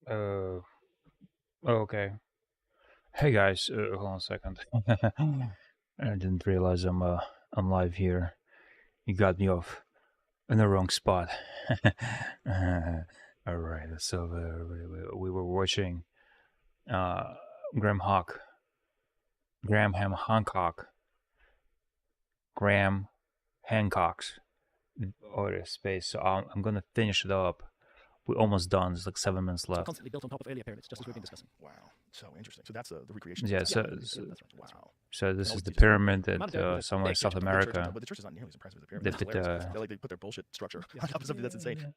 Uh, okay. Hey guys, hold on a second. I didn't realize I'm live here. You got me off in the wrong spot. All right, so we were watching uh, Graham Hawk, Graham Hancock, Graham Hancock's Outer Space. So I'm gonna finish it up. We're almost done. There's like 7 minutes So left. constantly built on top of earlier pyramids, just as we've been discussing. Wow, so interesting. So that's the recreation. Yeah. Space. So, Yeah, so, that's right. Wow. so this And is the always pyramid The amount of dirt that with a somewhere in big South church, But the church, America. but the church is not nearly as impressive as the They pyramid. put That's hilarious. They put their bullshit structure on top of something that's insane.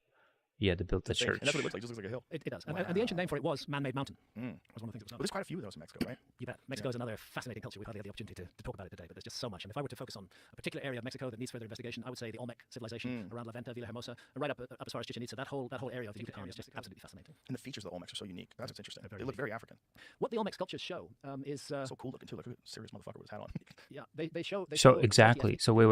Yeah, they built the It's insane. church. And that's what it looks like. It just looks like a hill. It does. And the ancient name for it was man-made mountain. Was one of the things it was But known there's quite a few of those in Mexico, right? You bet. Mexico is another fascinating culture. We've hardly had the opportunity to talk about it today, but there's just so much. And if I were to focus on a particular area of Mexico that needs further investigation, I would say the Olmec civilization around La Venta, Villahermosa, and right up as far as Chichen Itza. That whole area of the Yucatan is just absolutely fascinating. And the features of the Olmecs are so unique. That's what's interesting. Very They look unique. very African. What the Olmec sculptures show is So cool looking too. Like a serious motherfucker with his hat on. yeah, they show. So exactly. So wait.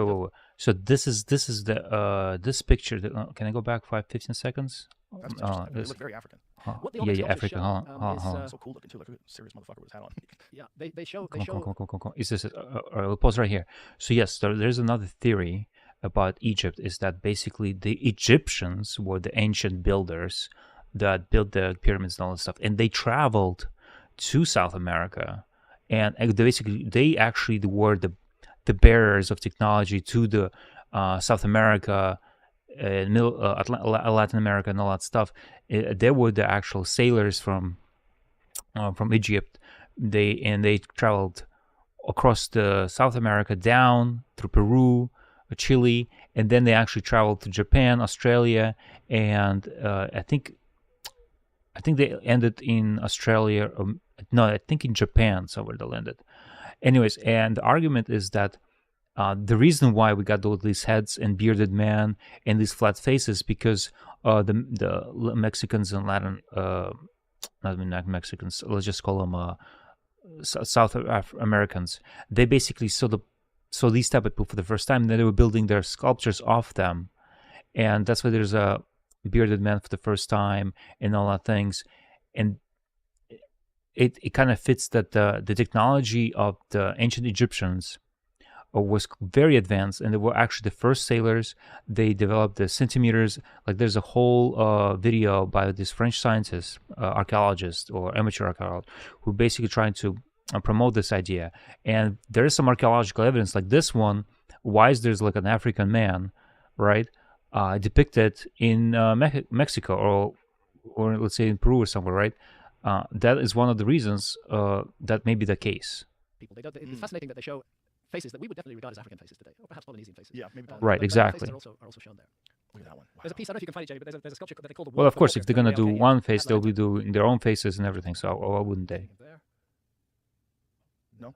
So this is the this picture. Can I go back 5-15 seconds? That's what's interesting. They look very African. What the Yeah, Olmec yeah, sculptures African. show Hold on, hold on. So cool looking too. Like a serious motherfucker with his hat on. Yeah, they show. Come on. Is this? I'll pause right here. So yes, there's another theory about Egypt. Is that basically the Egyptians were the ancient builders that built the pyramids and all that stuff, and they traveled to South America, and they actually were the bearers of technology to the South America, Latin America, and all that stuff. They were the actual sailors from Egypt. They traveled across the South America down through Peru, Chile, and then they actually traveled to Japan, Australia, and I think they ended in Australia. No, I think in Japan somewhere they landed. Anyways, and the argument is that the reason why we got all these heads and bearded men and these flat faces because the Mexicans and Latin, not Mexicans, let's just call them South Americans. They basically saw these type of people for the first time. And then they were building their sculptures off them, and that's why there's a bearded man for the first time and all that things. And it kind of fits that the technology of the ancient Egyptians was very advanced, and they were actually the first sailors. They developed the centimeters. Like there's a whole video by this French scientist, archaeologist or amateur archaeologist, who basically trying to promote this idea. And there is some archaeological evidence, like this one. Why is there's like an African man, right, depicted in Mexico or let's say in Peru or somewhere, right? That is one of the reasons that may be the case. People. It's fascinating that they show faces that we would definitely regard as African faces today, or perhaps Polynesian faces. Yeah, maybe. Right, but exactly. Faces are also shown there. Look at that one. Wow. There's a piece, I don't know if you can find it, Jamie, but there's a sculpture that they call the. Well, of course, if they're gonna do one face, they'll be doing their own faces and everything. So why wouldn't they? No.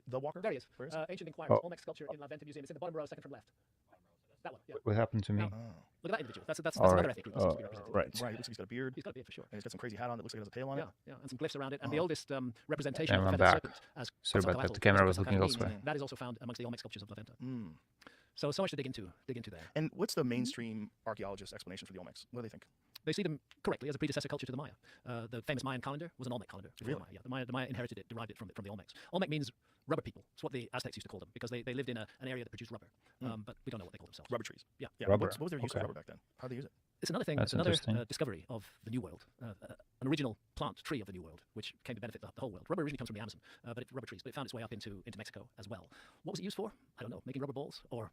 The Walker. There he is. Where is Ancient Inquirers, Olmec sculpture in La Venta Museum. It's in the bottom row, second from left. That one. Yeah. What happened to me? Oh. Look at that individual. That's All another right. ethnic group that seems to be represented. Right. Right. It looks like he's got a beard. He's got a beard for sure. And he's got some crazy hat on that looks like it has a tail on it. Yeah, and some glyphs around it. And the oldest representation And of I'm the feathered back. serpent as Sorry about that. Quetzalcoatl, The camera as was looking Quetzalcoatl elsewhere. means, that is also found amongst the Olmec sculptures of La Venta. So much to dig into there. And what's the mainstream archaeologist explanation for the Olmecs? What do they think? They see them correctly as a predecessor culture to the Maya. The famous Mayan calendar was an Olmec calendar. Really? The Maya. Yeah, the Maya inherited it, derived it from the Olmecs. Olmec means rubber people. It's what the Aztecs used to call them because they lived in an area that produced rubber. But we don't know what they call themselves. Rubber trees. Yeah. Rubber. What was their use of rubber back then? How did they use it? It's another thing. That's It's another interesting. discovery of the New World, an original plant tree of the New World, which came to benefit the whole world. Rubber originally comes from the Amazon, rubber trees, but it found its way up into Mexico as well. What was it used for? I don't know. Making rubber balls or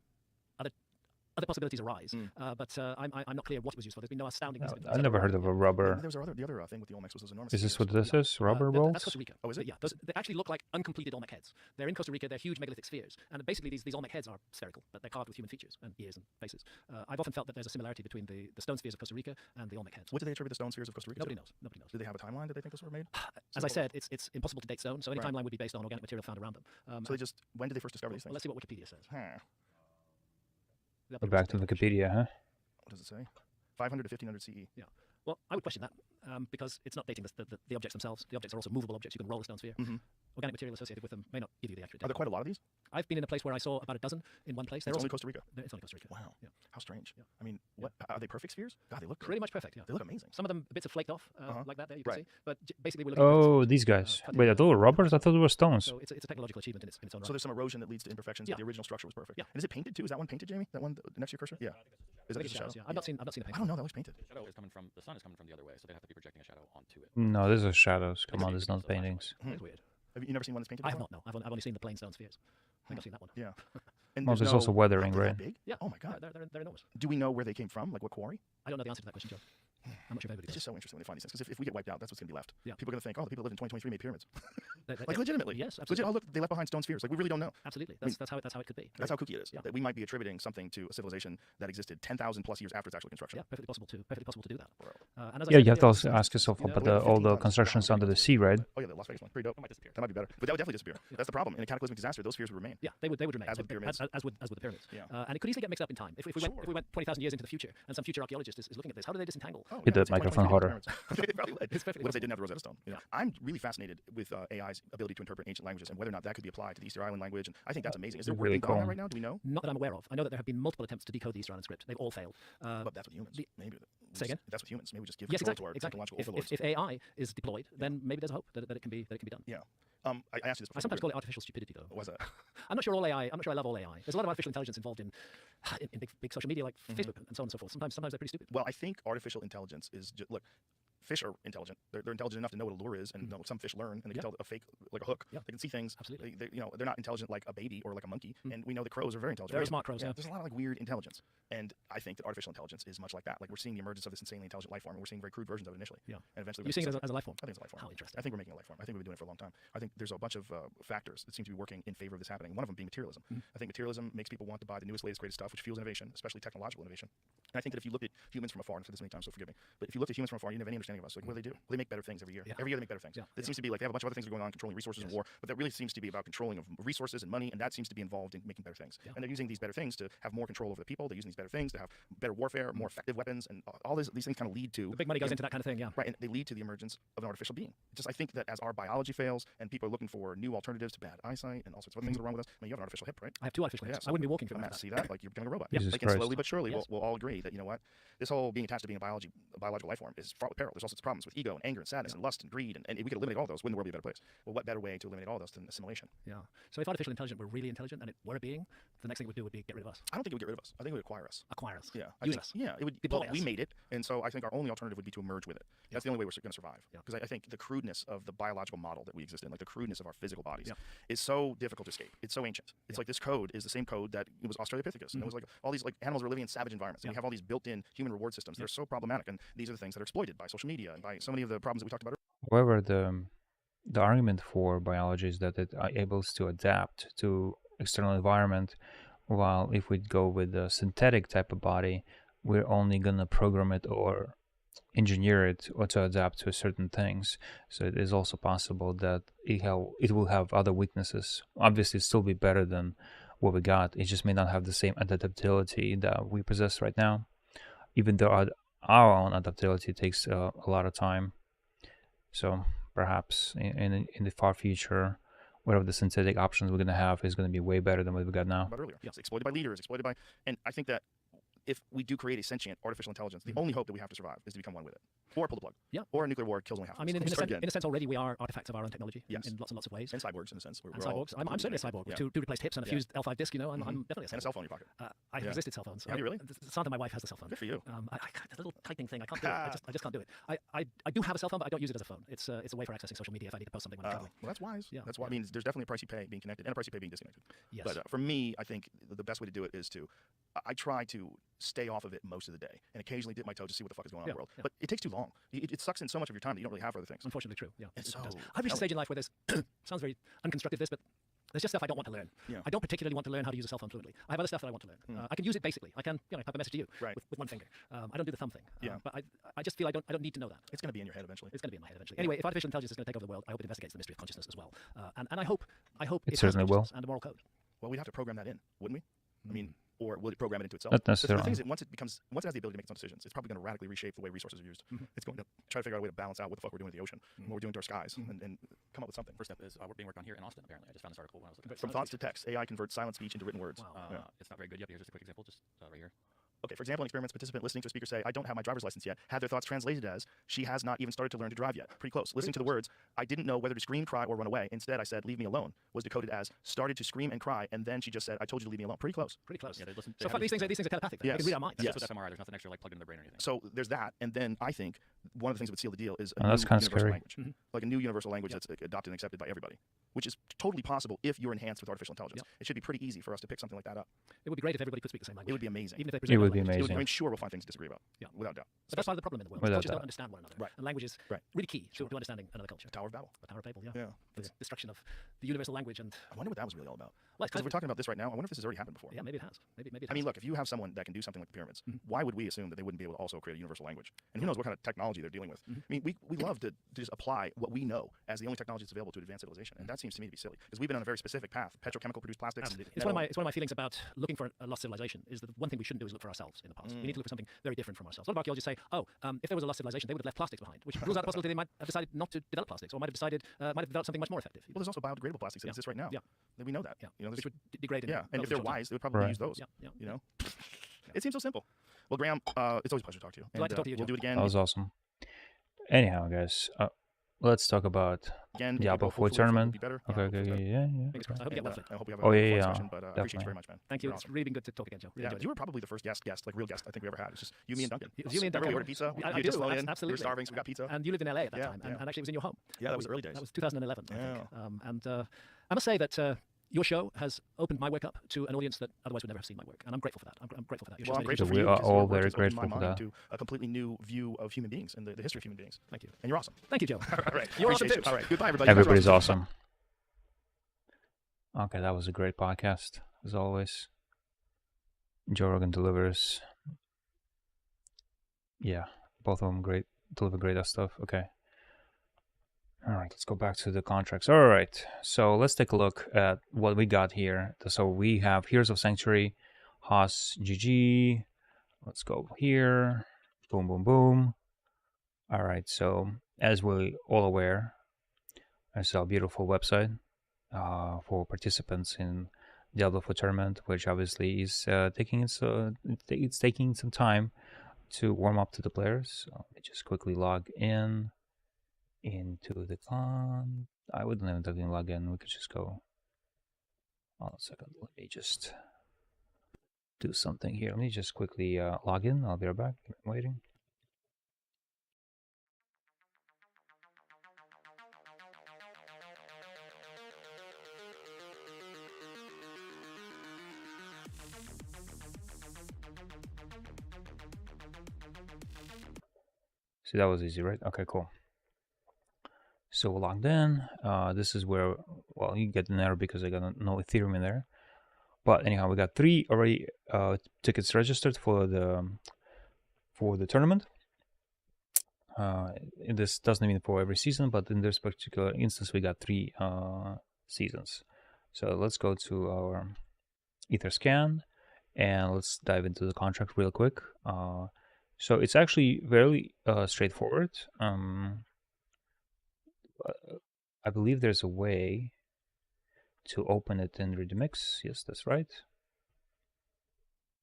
other possibilities arise, but I'm not clear what it was used for. There's been no astounding. I never heard of a rubber. There was the other thing with the Olmecs was those enormous. Is this what spheres. this is? Rubber That's balls? Costa Rica. Oh, is it? Yeah, they actually look like uncompleted Olmec heads. They're in Costa Rica. They're huge megalithic spheres, and basically these Olmec heads are spherical, but they're carved with human features and ears and faces. I've often felt that there's a similarity between the stone spheres of Costa Rica and the Olmec heads. What did they attribute the stone spheres of Costa Rica Nobody to? knows. Nobody knows. Did they have a timeline that they think those were made? As I said, it's impossible to date stone, so any Right. timeline would be based on organic material found around them. So they just when did they first discover these Well, things? let's see what Wikipedia says. Huh. Go back to Wikipedia, huh? What does it say? 500 to 1500 CE. Yeah. Well, I would question that because it's not dating the objects themselves. The objects are also movable objects. You can roll a stone sphere. Organic material associated with them may not give you the accurate Are there date. quite a lot of these? I've been in a place where I saw about a dozen in one place. They're It's also only Costa Rica. It's only Costa Rica. Wow. Yeah. How strange. Yeah. I mean, what are they perfect spheres? God, they look good. Pretty much perfect. Yeah. They look amazing. Some of them bits are flaked off like that. There you can Right. see. But basically, we're looking. at Oh, perfect these spheres, guys. cut in, Wait, I thought they were rubbers. I thought they were stones. So it's a technological achievement in its own right. So there's some erosion that leads to imperfections, Yeah. but the original structure was perfect. Yeah. And is it painted too? Is that one painted, Jamie? That one next to your cursor? Yeah. Is I it think just it's a shadow? shadows, yeah. I've not seen a I painting. don't know. That looks painted. The shadow is coming from the sun is coming from the other way, so they have to be projecting a shadow onto it. No, these are shadows. Come It's on, a these are not flashlight. paintings. That's weird. Have you never seen one that's painted? I have before? not. No, I've only seen the plain stone spheres. I think I've seen that one. Yeah. And Well, there's also no- weathering, They're that right? big? Yeah. Oh my God. They're enormous. Do we know where they came from? Like what quarry? I don't know the answer to that question, Joe. I'm not sure if anybody It's does. just so interesting when they find these things. Because if we get wiped out, that's what's going to be left. Yeah. People are going to think, oh, the people who lived in 2023 made pyramids. They- Like legitimately. Yes, Legit, absolutely. oh, look, they left behind stone spheres. Like we really don't know. Absolutely. I mean, That's how it could be. That's how kooky it is. Yeah. That we might be attributing something to a civilization that existed 10,000 plus years after its actual construction. Yeah, perfectly possible to do that. Bro. And as I Yeah, said you have to earlier, also ask yourself you know, about Well, all 15 the tons. constructions Wow, under the ridiculous. sea, right? Oh yeah, the Las Vegas one. Pretty dope. It might disappear. That might be better. But that would definitely disappear. That's the problem. In a cataclysmic disaster, those spheres would remain. Yeah, they would remain. As with pyramids. As with the pyramids. Yeah. And it could easily get mixed up in time. If we Sure. went 20,000 years into the future, and some future archaeologist is looking at this, how do they disentangle? Oh, Hit yeah, that it's like microphone 2023 harder. pyramids. They probably would. It's perfectly What if they possible. didn't have the Rosetta Stone? You know, I'm really fascinated with AI's ability to interpret ancient languages and whether or not that could be applied to the Easter Island language. And I think that's amazing. Is there work Really being done on that cool. right now? Do we know? Not that I'm aware of. I know that there have been multiple attempts to decode the Easter Island script. They've all failed. But that's with humans. Maybe. Say again? That's with humans. Maybe we just give Yes, control exactly. to our Exactly. technological If, overlords. if AI is deployed, then maybe there's a hope that it can be done. Yeah. I asked you this before. I sometimes call it artificial stupidity, though. What was that? I'm not sure all AI. I'm not sure I love all AI. There's a lot of artificial intelligence involved in big social media like Facebook and so on and so forth. Sometimes they're pretty stupid. Well, I think artificial intelligence is just look. Fish are intelligent. They're intelligent enough to know what a lure is, and know some fish learn, and they can tell a fake, like a hook. Yeah. They can see things. Absolutely. They're not intelligent like a baby or like a monkey. And we know that crows are very intelligent. Very right? smart crows, yeah. There's a lot of like weird intelligence, and I think that artificial intelligence is much like that. Like we're seeing the emergence of this insanely intelligent life form, and we're seeing very crude versions of it initially. Yeah. And eventually, You're seeing it as a life form. I think it's a life form. How interesting. I think we're making a life form. I think we've been doing it for a long time. I think there's a bunch of factors that seem to be working in favor of this happening. One of them being materialism. I think materialism makes people want to buy the newest, latest, greatest stuff, which fuels innovation, especially technological innovation. And I think that if you look at humans from afar, and I've said this many times, so forgive me, but if you look at humans from afar, you don't have any understanding of us. Like, what do? They make better things every year. Yeah. Every year they make better things. Yeah. It seems to be like they have a bunch of other things that are going on, controlling resources and war, but that really seems to be about controlling of resources and money, and that seems to be involved in making better things. Yeah. And they're using these better things to have more control over the people. They're using these better things to have better warfare, more effective weapons, and all these things kind of lead to The big money goes into that kind of thing, yeah. right, and they lead to the emergence of an artificial being. Just I think that as our biology fails and people are looking for new alternatives to bad eyesight and all sorts of other things that are wrong with us, I mean, you have an artificial hip, right? I have two artificial hips. Yeah, I wouldn't be walking for I'm that. to see that, like you're becoming a robot. Jesus Like, and Christ. slowly but surely, Yes. we'll all agree that, you know what, this whole being attached to being a biological life form is fraught with peril. There's all sorts of problems with ego and anger and sadness and lust and greed, and we could eliminate all those. Wouldn't the world be a better place? Well, what better way to eliminate all those than assimilation? Yeah. So if artificial intelligence were really intelligent and it were a being, the next thing it would do would be get rid of us. I don't think it would get rid of us. I think it would acquire us. Acquire us. Yeah, Use think, us. Yeah, it would. Deploy Well, we us. made it, and so I think our only alternative would be to merge with it. That's the only way we're going to survive. Yeah. Because I think the crudeness of the biological model that we exist in, like the crudeness of our physical bodies, Yeah. is so difficult to escape. It's so ancient. It's like this code is the same code that it was Australopithecus, and it was like all these like animals were living in savage environments, and we have all these built-in human reward systems. They're so problematic, and these are the things that are exploited by social media and by so many of the problems that we talked about. However, the argument for biology is that it are able to adapt to external environment, while if we go with a synthetic type of body, we're only gonna program it or engineer it or to adapt to certain things. So it is also possible that it will have other weaknesses. Obviously, still be better than what we got. It just may not have the same adaptability that we possess right now. Even though our own adaptability takes a lot of time. So perhaps in the far future, whatever the synthetic options we're going to have is going to be way better than what we got now. About earlier. It's exploited by leaders, exploited by, and I think that if we do create a sentient artificial intelligence, the only hope that we have to survive is to become one with it, or pull the plug. Yeah. Or a nuclear war kills only half. I mean, of us. in Start again. a sense, already we are artifacts of our own technology Yes. in lots and lots of ways. And cyborgs in a sense. And We're all cyborgs. I'm certainly a cyborg with Yeah. two replaced hips and a Yeah. fused L5 disc. You know, I'm definitely a cyborg. And a cell phone in your pocket. I have Yeah. resisted cell phones. Have you really? Santa, my wife, has the cell phone. Good for you. The little typing thing, I can't do it. I just can't do it. I do have a cell phone, but I don't use it as a phone. It's a way for accessing social media if I need to post something when I'm traveling. Well, that's wise. Yeah. That's why. I mean, there's definitely a price you pay being connected and a price you pay being disconnected. Yes. But for me, I think the best way to do it is to, I try to stay off of it most of the day and occasionally dip my toe to see what the fuck is going on in the world. Yeah. But it takes too long. It sucks in so much of your time that you don't really have for other things. Unfortunately true. Yeah. It's it does. so I've reached a telling. stage in life where there's sounds very unconstructive this, but there's just stuff I don't want to learn. Yeah. I don't particularly want to learn how to use a cell phone fluently. I have other stuff that I want to learn. I can use it basically. I can type a message to you Right. with one finger. I don't do the thumb thing. Yeah. But I just feel I don't need to know that. It's going to be in your head eventually. It's going to be in my head eventually. Anyway, if artificial intelligence is going to take over the world, I hope it investigates the mystery of consciousness as well. And I hope it has certainly will. consciousness and a moral code. Well, we'd have to program that in, wouldn't we? I mean, or will it program it into itself? Not Because the necessarily. thing is that once it has the ability to make its own decisions, it's probably going to radically reshape the way resources are used. It's going to try to figure out a way to balance out what the fuck we're doing with the ocean, what we're doing to our skies, and come up with something. First step is we're being worked on here in Austin, apparently. I just found this article when I was looking at From thoughts to text, AI converts silent speech into written words. Wow. It's not very good yet, but here's just a quick example, just right here. Okay, for example, an experiments participant listening to a speaker say, I don't have my driver's license yet, had their thoughts translated as, she has not even started to learn to drive yet. Pretty close. Listening to the words, I didn't know whether to scream, cry, or run away. Instead, I said, leave me alone, was decoded as, started to scream and cry, and then she just said, I told you to leave me alone. Pretty close. Pretty close. Yeah, they listen. So these things are telepathic. Then. Yes. They can read our minds. That's Yes. just with fMRI. There's nothing extra like plugged into their brain or anything. So there's that, and then I think one of the things that would seal the deal is a that's new kinda universal scary. language. Like a new universal language that's adopted and accepted by everybody, which is totally possible if you're enhanced with artificial intelligence. It should be pretty easy for us to pick something like that up. It would be great if everybody could speak the same language. It would be amazing. Even if they It present would another be language. amazing. I mean, sure, we'll find things to disagree about. Yeah. Without doubt. But that's part of the problem in the world. Without Cultures doubt. don't understand one another. Right. And language is Right. really key to understanding another culture. Tower of Babel. The Tower of Babel, yeah. Yeah. The destruction of the universal language and I wonder what that was really all about. well, it's Because kind we're talking about this right now. I wonder if this has already happened before. yeah, maybe it has. Maybe it has. I mean, look, if you have someone that can do something like the pyramids, why would we assume that they wouldn't be able to also create a universal language? And who knows what kind of technology they're dealing with? I mean, we love to just apply what we know as the only technology that's available to advance civilization, and that seems to me to be silly because we've been on a very specific path: petrochemical produced plastics. Absolutely. It's one of my feelings about looking for a lost civilization is that the one thing we shouldn't do is look for ourselves in the past. We need to look for something very different from ourselves. A lot of archaeologists say, if there was a lost civilization, they would have left plastics behind, which rules out the possibility they might have decided not to develop plastics or might have developed something much more effective. Well, there's also biodegradable plastics that exist right now. Yeah. We know that. Yeah. You know, Which would degrade in yeah, and if relatively they're short time. wise, they would probably Right. use those. Yeah. You know, it seems so simple. Well, Graham, it's always a pleasure to talk to you. Delighted to talk to you, We'll Joe. do it again. That was awesome. Anyhow, guys, let's talk about Again, Diablo 4 hopefully tournament. will be better. Okay, hopefully better. yeah. Fingers crossed. I hope you get well for it. I hope we have a Oh, yeah, fun yeah, discussion, but I appreciate you definitely. very much, man. Thank you. You're It's awesome. really been good to talk again, Joe. Really Yeah, enjoyed you it. were probably the first guest, like real guest, I think we ever had. It's just you, me, and Duncan. It was you, me, and Remember Duncan. we ordered pizza? I We had do, just flown in. We were absolutely. starving, so we got pizza. And you lived in LA at that Yeah, time, yeah. and actually it was in your home. Yeah, that was the early days. That was 2011, I think. Yeah. And I must say that your show has opened my work up to an audience that otherwise would never have seen my work, and I'm grateful for that. I'm grateful for that. Your Well, show's I'm made a grateful huge for We you. are because all your work very has opened grateful my for mind that. to a completely new view of human beings and the history of human beings. Thank you. And you're awesome. Thank you, Joe. All right. You're awesome Appreciate too. you. All right. Goodbye, everybody. Everybody's awesome. Okay, that was a great podcast, as always. Joe Rogan delivers. Yeah, both of them great. Deliver great stuff. Okay. All right, let's go back to the contracts. All right, so let's take a look at what we got here. So we have Heroes of Sanctuary, Haas GG. Let's go here. Boom, boom, boom. All right, so as we're all aware, it's a beautiful website for participants in Diablo 4 tournament, which obviously is taking some time to warm up to the players. So let me just quickly log in into the con. I wouldn't even log in. We could just go. Hold on a second. Let me just do something here. Let me just quickly log in. I'll be right back. I'm waiting. See, that was easy, right? Okay, cool. So we're logged in. This is where, well, you get an error because I got no Ethereum in there. But anyhow, we got 3 already tickets registered for the tournament. This doesn't mean for every season, but in this particular instance, we got 3 seasons. So let's go to our Etherscan and let's dive into the contract real quick. So it's actually very straightforward. I believe there's a way to open it in Redimix. Yes, that's right.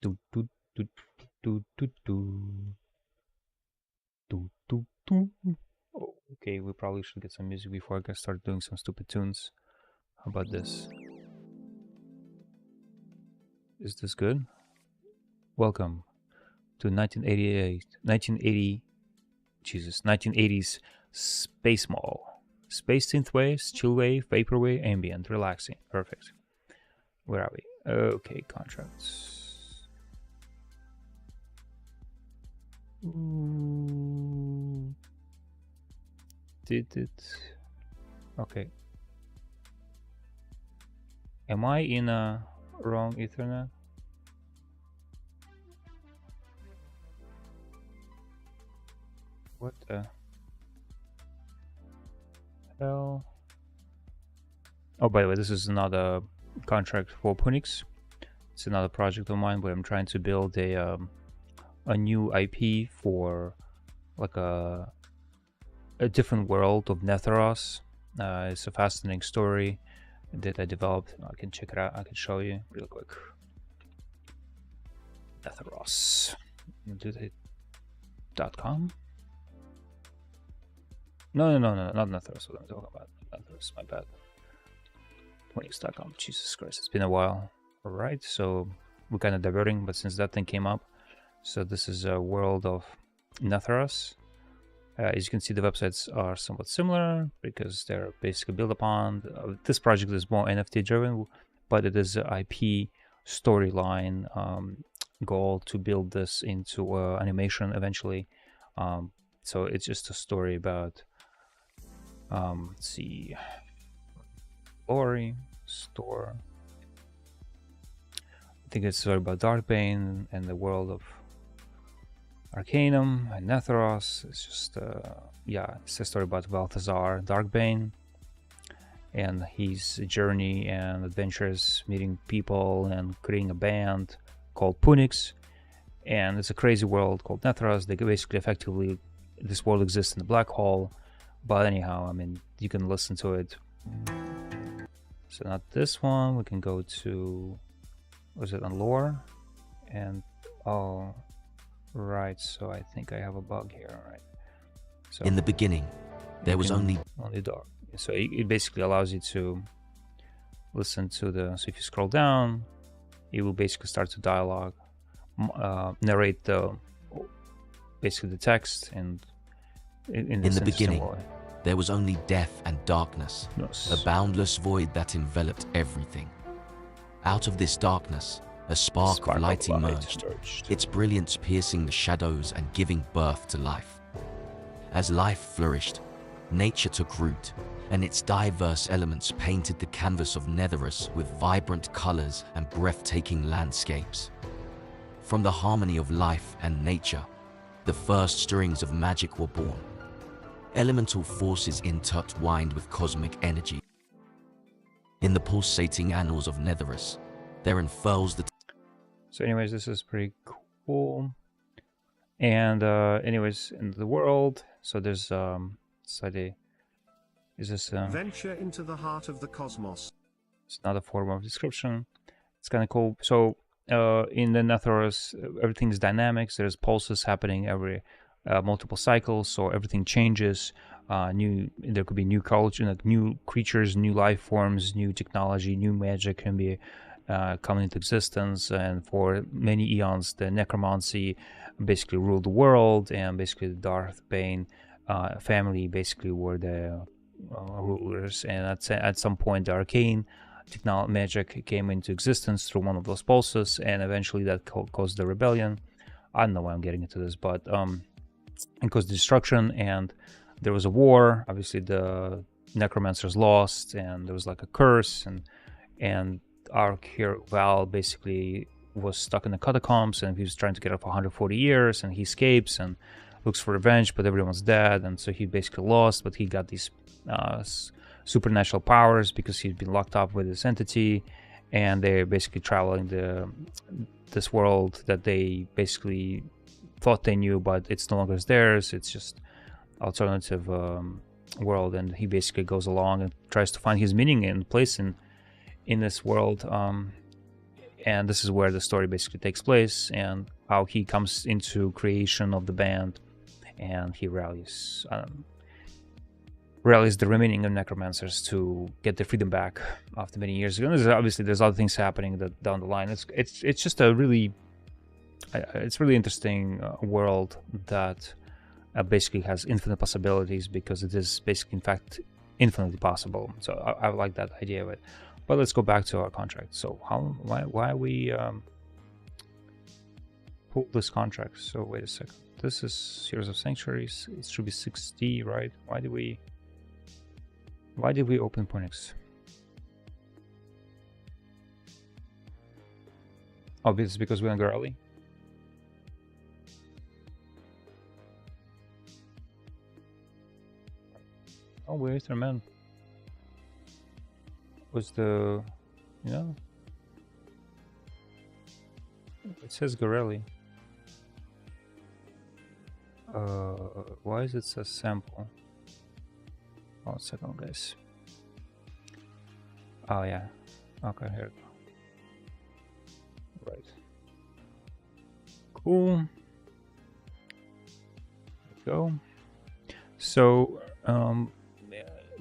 Do do do do do do do do do. Oh, okay, we probably should get some music before I start doing some stupid tunes. How about this? Is this good? Welcome to 1980s Space Mall. Space synthwave, chillwave, vaporwave, ambient, relaxing. Perfect. Where are we? Okay, contracts. Ooh. Did it? Okay. Am I in a wrong Ethernet? What the hell? Oh, by the way, this is not a contract for Punix. It's another project of mine where I'm trying to build a new IP for like a different world of Netheros. It's a fascinating story that I developed. I can check it out. I can show you real quick. Netheros. .com. No, not Netheros. What I'm talking about. Netheros, my bad. Phoenix.com. Jesus Christ, it's been a while. Alright, so we're kind of diverting, but since that thing came up, so this is a world of Netheros. As you can see, the websites are somewhat similar because they're basically built upon. This project is more NFT driven, but it is an IP storyline goal to build this into animation eventually. So it's just a story about, let's see, Glory, Store. I think it's a story about Darkbane and the world of Arcanum and Netheros. It's just, yeah, it's a story about Balthazar Darkbane and his journey and adventures, meeting people and creating a band called Punix. And it's a crazy world called Netheros. They basically effectively, this world exists in the black hole. But anyhow, I mean, you can listen to it. So not this one. We can go to, was it on lore? And, oh, right. So I think I have a bug here. All right. So in the beginning, there was only dark. So it basically allows you to listen to the, so if you scroll down, it will basically start to dialogue, narrate the, basically the text, and in the beginning, there was only death and darkness, yes. A boundless void that enveloped everything. Out of this darkness, a spark of light emerged, its brilliance piercing the shadows and giving birth to life. As life flourished, nature took root, and its diverse elements painted the canvas of Netheros with vibrant colors and breathtaking landscapes. From the harmony of life and nature, the first stirrings of magic were born. Elemental forces intertwined with cosmic energy. In the pulsating annals of Netheros, there unfurls the... So anyways, this is pretty cool. And anyways, in the world, so there's study. Is this venture into the heart of the cosmos? It's another form of description. It's kind of cool. So in the Netheros, everything is dynamics. There's pulses happening every multiple cycles, so everything changes. There could be new culture, like new creatures, new life forms, new technology, new magic can be coming into existence. And for many eons, the necromancy basically ruled the world, and basically the Darkbane family basically were the rulers. And at some point, the arcane magic came into existence through one of those pulses, and eventually that caused the rebellion. I don't know why I'm getting into this, but it caused destruction, and there was a war. Obviously, the necromancers lost, and there was like a curse, and our hero Val basically was stuck in the catacombs, and he was trying to get out for 140 years, and he escapes and looks for revenge, but everyone's dead, and so he basically lost, but he got these supernatural powers because he'd been locked up with this entity, and they're basically traveling this world that they basically thought they knew, but it's no longer theirs. It's just alternative world, and he basically goes along and tries to find his meaning and place in this world. And this is where the story basically takes place, and how he comes into creation of the band, and he rallies the remaining of necromancers to get their freedom back after many years ago. And there's other things happening down the line. It's just a really interesting world that basically has infinite possibilities, because it is basically in fact infinitely possible. So I like that idea of it. But let's go back to our contract. So why we pull this contract? So wait a second. This is Heroes of Sanctuaries. It should be 60, right? Why did we open Punix? Oh, this is because we went early. Oh, wait a minute. Was the, It says Gorelli. Why is it a sample? One second, guys. Oh yeah. Okay, here we go. Right. Cool. There we go. So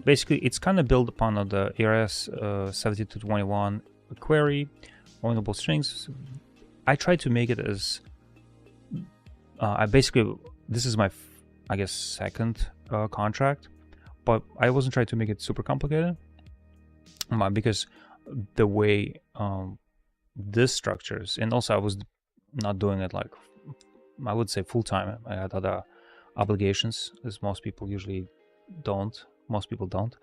basically, it's kind of built upon the ARS 7221 query, ownable strings. I tried to make it as I basically, this is my I guess second contract, but I wasn't trying to make it super complicated because the way this structures, and also I was not doing it like I would say full time. I had other obligations, as most people usually don't. Most people don't.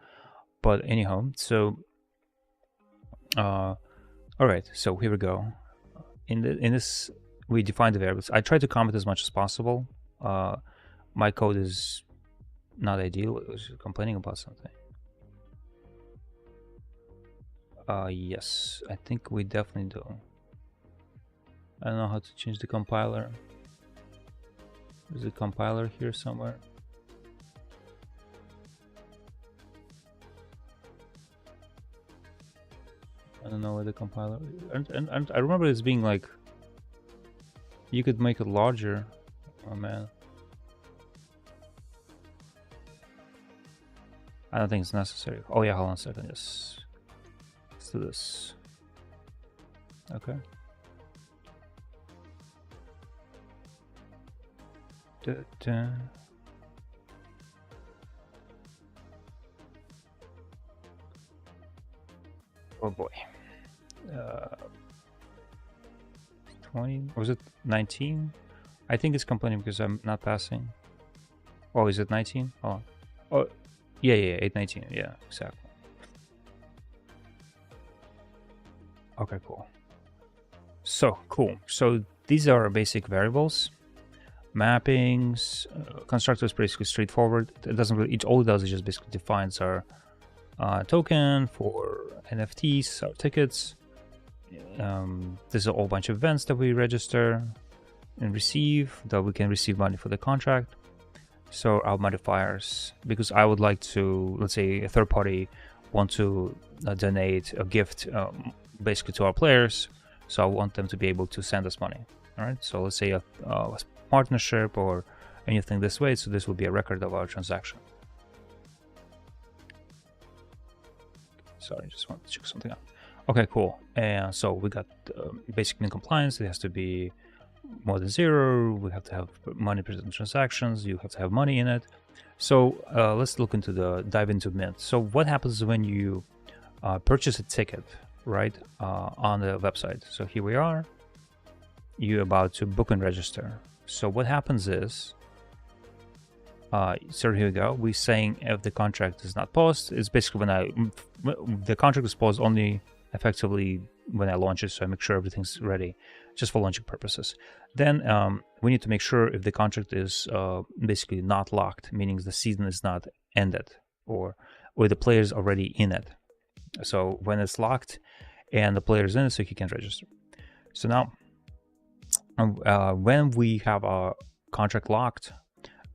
But anyhow, so all right. So here we go. In this, we define the variables. I try to comment as much as possible. My code is not ideal. It was complaining about something. Yes, I think we definitely do. I don't know how to change the compiler. There's a compiler here somewhere. I don't know where the compiler is. And I remember it's being like, you could make it larger. Oh man. I don't think it's necessary. Oh yeah, hold on a second. Yes. Let's do this. Okay. Oh boy. 20, was it 19? I think it's complaining because I'm not passing. Oh, is it 19? Oh, yeah, 819. Yeah, exactly. Okay, cool. So cool. So these are basic variables, mappings. Constructor is basically straightforward. It doesn't really. All it does is just basically defines our token for NFTs, our tickets. There's a whole bunch of events that we register and receive, that we can receive money for the contract. So our modifiers, because I would like to, let's say a third party want to donate a gift basically to our players, so I want them to be able to send us money. All right, so let's say a partnership or anything this way, so this will be a record of our transaction. Sorry, just want to check something out. Okay, cool. And so we got basic min compliance. It has to be more than 0. We have to have money present transactions. You have to have money in it. So let's dive into mint. So what happens when you purchase a ticket, right, on the website? So here we are. You're about to book and register. So what happens is, so here we go. We're saying if the contract is not paused, it's basically when the contract is paused only effectively when I launch it, so I make sure everything's ready just for launching purposes. Then we need to make sure if the contract is basically not locked, meaning the season is not ended, or the player is already in it. So when it's locked and the player is in it, so he can register. So now when we have our contract locked,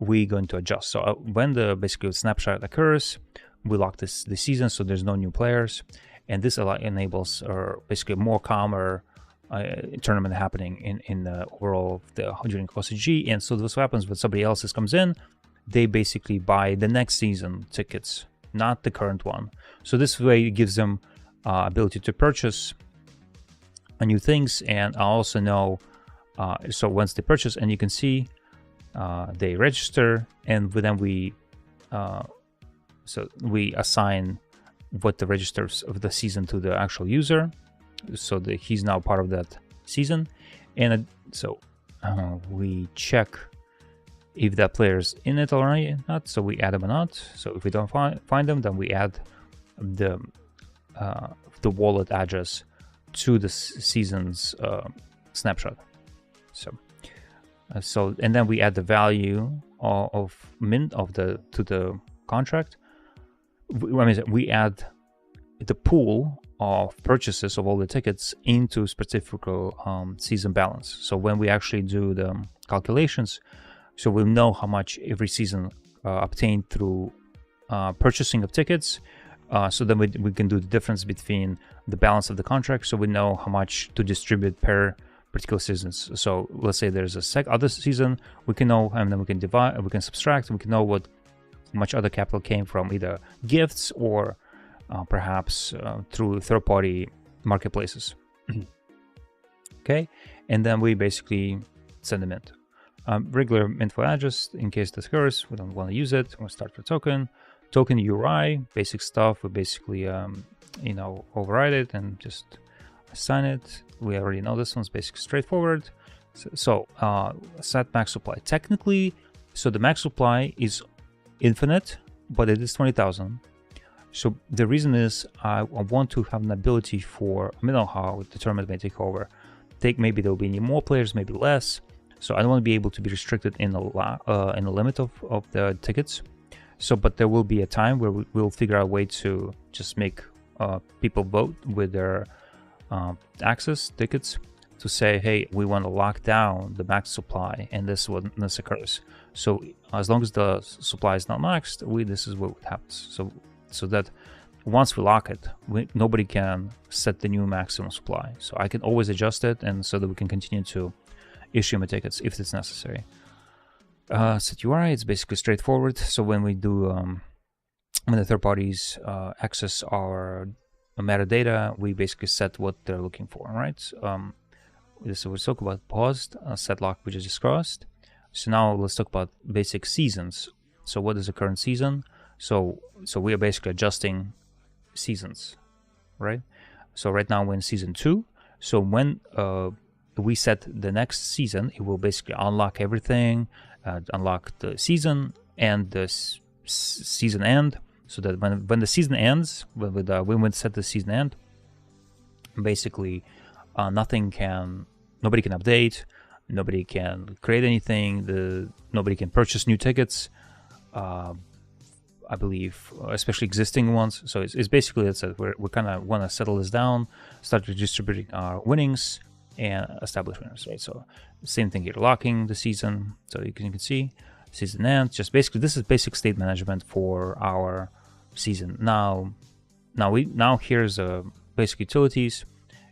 we're going to adjust. So when the basically snapshot occurs, we lock the season, so there's no new players. And this enables basically more calmer tournament happening in the overall during OCG. And so this happens when somebody else comes in, they basically buy the next season tickets, not the current one. So this way it gives them ability to purchase new things. And I also know, so once they purchase, and you can see they register, and then we assign what the registers of the season to the actual user, so that he's now part of that season. And so we check if that player's in it or not, so we add them or not. So if we don't find them, then we add the wallet address to the season's snapshot. So and then we add the value of mint to the contract. We add the pool of purchases of all the tickets into specific season balance. So when we actually do the calculations, so we'll know how much every season obtained through purchasing of tickets. So then we can do the difference between the balance of the contract, so we know how much to distribute per particular seasons. So let's say there's a other season, we can know, and then we can divide, we can subtract, we can know how much other capital came from either gifts or perhaps through third-party marketplaces. Okay, and then we basically send them in. Regular info address in case this occurs, we don't want to use it. We'll start with token URI, basic stuff. We basically override it and just assign it. We already know this one's basically straightforward. So set max supply. Technically, so the max supply is infinite, but it is 20,000. So the reason is I want to have an ability for, I don't know how the tournament may take over. Maybe there will be more players, maybe less. So I don't want to be able to be restricted in the limit of the tickets. So, but there will be a time where we'll figure out a way to just make people vote with their access tickets to say, hey, we want to lock down the max supply, and this is when this occurs. So as long as the supply is not maxed, this is what happens. So that once we lock it, nobody can set the new maximum supply. So I can always adjust it, and so that we can continue to issue my tickets if it's necessary. Set URI, it's basically straightforward. So when we do, when the third parties access our metadata, we basically set what they're looking for, right? This we'll talk about paused, set lock, which is discussed. So now let's talk about basic seasons. So what is the current season? So we are basically adjusting seasons, right? So right now we're in season 2. So when we set the next season, it will basically unlock everything, unlock the season and the season end, so that when the season ends, when we set the season end, basically nobody can update, nobody can create anything, nobody can purchase new tickets, I believe, especially existing ones. So it's basically, that's it. We kind of want to settle this down, start redistributing our winnings, and establish winners, right? So same thing here, locking the season. So you can see season end, just basically this is basic state management for our season. Now here's basic utilities.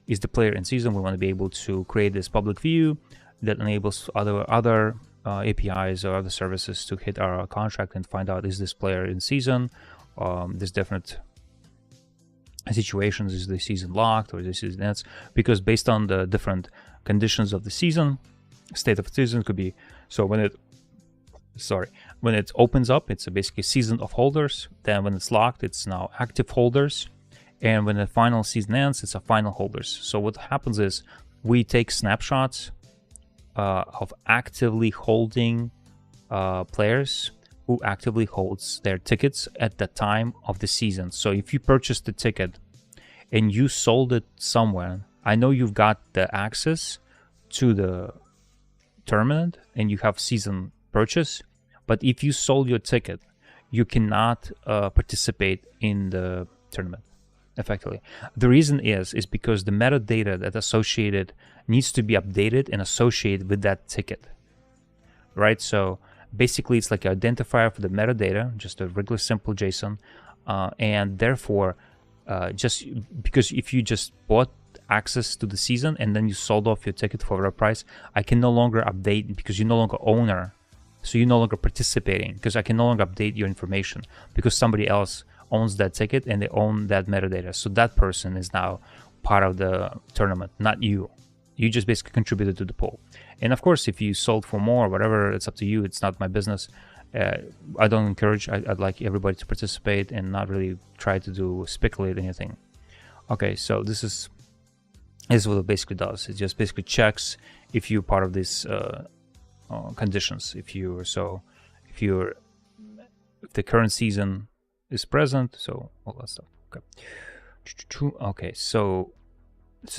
Is the player in season. We want to be able to create this public view that enables other APIs or other services to hit our contract and find out, is this player in season. There's different situations, is the season locked or is the season ends, because based on the different conditions of the season, state of the season could be, so when it opens up, it's basically season of holders. Then when it's locked, it's now active holders, and when the final season ends, it's a final holders. So what happens is we take snapshots of actively holding players who actively holds their tickets at the time of the season. So if you purchased the ticket and you sold it somewhere, I know you've got the access to the tournament and you have season purchase, but if you sold your ticket, you cannot participate in the tournament effectively. The reason is because the metadata that associated needs to be updated and associated with that ticket, right? So basically, it's like an identifier for the metadata, just a regular simple JSON, and therefore, just because if you just bought access to the season and then you sold off your ticket for a price, I can no longer update because you're no longer owner, so you're no longer participating, because I can no longer update your information because somebody else owns that ticket and they own that metadata. So that person is now part of the tournament, not you. You just basically contributed to the pool. And of course, if you sold for more or whatever, it's up to you. It's not my business. I don't encourage, I'd like everybody to participate and not really try to speculate anything. Okay, so this is what it basically does. It just basically checks if you're part of these conditions. If the current season is present, so all that stuff. Okay, so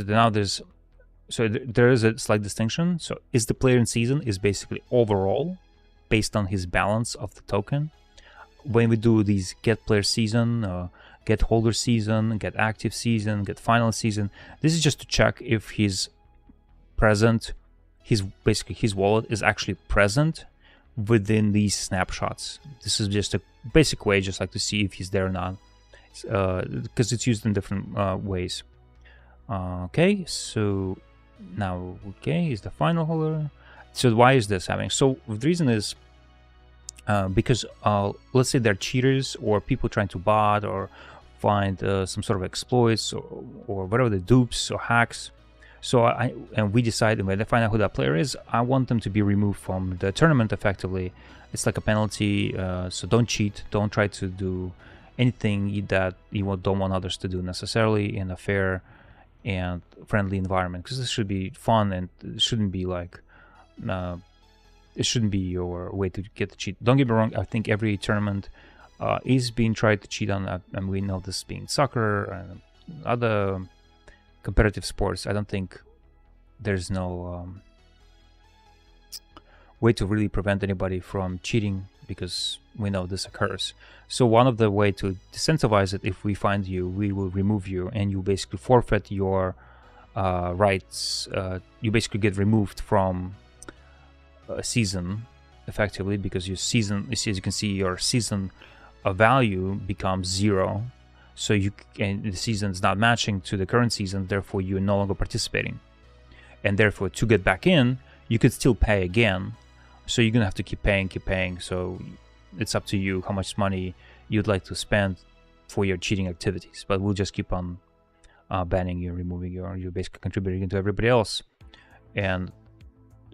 now there is a slight distinction. So is the player in season is basically overall based on his balance of the token. When we do these get player season, get holder season, get active season, get final season. This is just to check if he's present, basically his wallet is actually present within these snapshots. This is just a basic way, just like to see if he's there or not, because it's used in different ways. Okay, so now, okay, he's the final holder. So why is this happening? So the reason is because let's say they're cheaters or people trying to bot or find some sort of exploits or whatever, the dupes or hacks. So we decide when they find out who that player is, I want them to be removed from the tournament effectively. It's like a penalty, so don't cheat, don't try to do anything that you don't want others to do necessarily in a fair and friendly environment, because this should be fun and it shouldn't be like it shouldn't be your way to get the cheat. Don't get me wrong, I think every tournament is being tried to cheat on, and we know this being soccer and other competitive sports. I don't think there's no way to really prevent anybody from cheating, because we know this occurs. So one of the way to disincentivize it, if we find you, we will remove you, and you basically forfeit your rights. You basically get removed from a season effectively, because your season, as you can see, your season value becomes 0. So the season is not matching to the current season, therefore you're no longer participating, and therefore to get back in you could still pay again. So you're gonna have to keep paying. So it's up to you how much money you'd like to spend for your cheating activities, but we'll just keep on banning you, removing you, or you're basically contributing to everybody else, and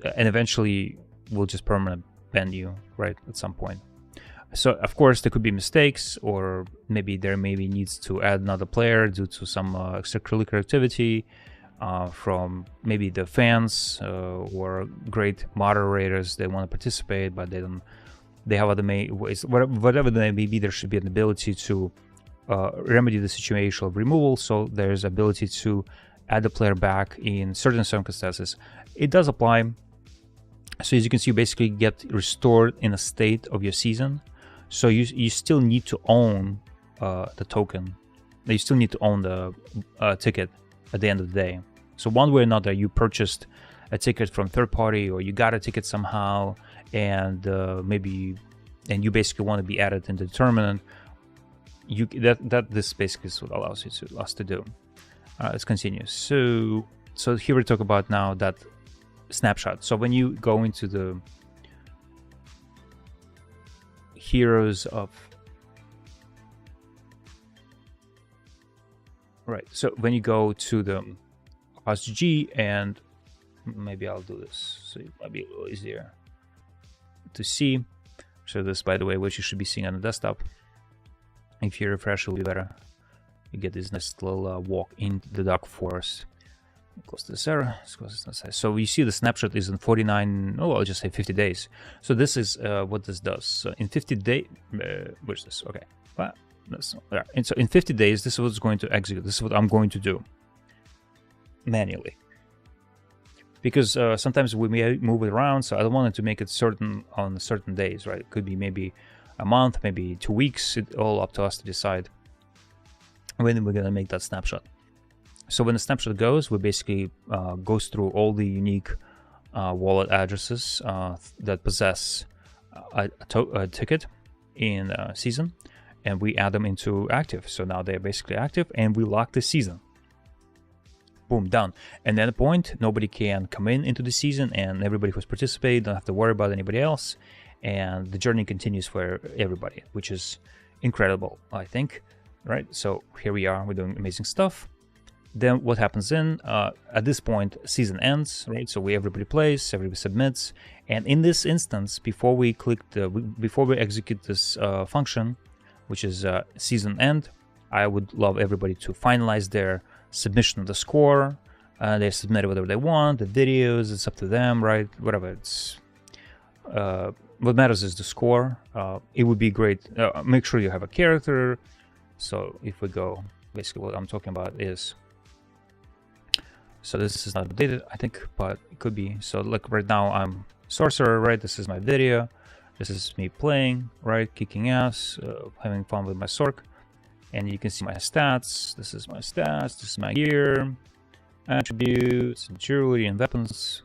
eventually we'll just permanently ban you, right, at some point. So of course there could be mistakes, or maybe there needs to add another player due to some extracurricular activity from maybe the fans or great moderators. They want to participate, but they have other ways. Whatever they may be, there should be an ability to remedy the situation of removal. So there's ability to add the player back in certain circumstances. It does apply. So as you can see, you basically get restored in a state of your season. So you still need to own the token. You still need to own the ticket at the end of the day. So one way or another, you purchased a ticket from third party, or you got a ticket somehow, and you basically want to be added into the tournament. This basically is what allows us to do. Let's continue. So here we talk about now that snapshot. So when you go into the heroes of, right, so when you go to the HostG, and maybe I'll do this so it might be a little easier to see. So this, by the way, what you should be seeing on the desktop. If you refresh, it will be better. You get this nice little walk in the dark forest. Close to this error. So you see the snapshot is in 49, I'll just say 50 days. So this is what this does. So in 50 days, where's this? Okay. Well, and so in 50 days, this is what's going to execute. This is what I'm going to do manually. Because sometimes we may move it around, so I don't want it to make it certain on certain days, right? It could be maybe a month, maybe 2 weeks. It's all up to us to decide when we're going to make that snapshot. So when the snapshot goes, we basically goes through all the unique wallet addresses that possess a ticket in season, and we add them into active. So now they're basically active, and we lock the season. Boom, done. And at the point, nobody can come into the season, and everybody who's participated don't have to worry about anybody else, and the journey continues for everybody, which is incredible, I think. Right? So here we are, we're doing amazing stuff. Then what happens at this point, season ends, right? So everybody plays, everybody submits, and in this instance, before we execute this function, which is season end, I would love everybody to finalize their submission of the score. They submit whatever they want, the videos, it's up to them, right? Whatever. It's what matters is the score. It would be great. Make sure you have a character. So if we go, basically what I'm talking about is, so this is not updated, I think, but it could be. So like right now I'm sorcerer, right? This is my video. This is me playing, right? Kicking ass, having fun with my sorc. and you can see my stats. This is my stats. This is my gear, attributes, and jewelry and weapons.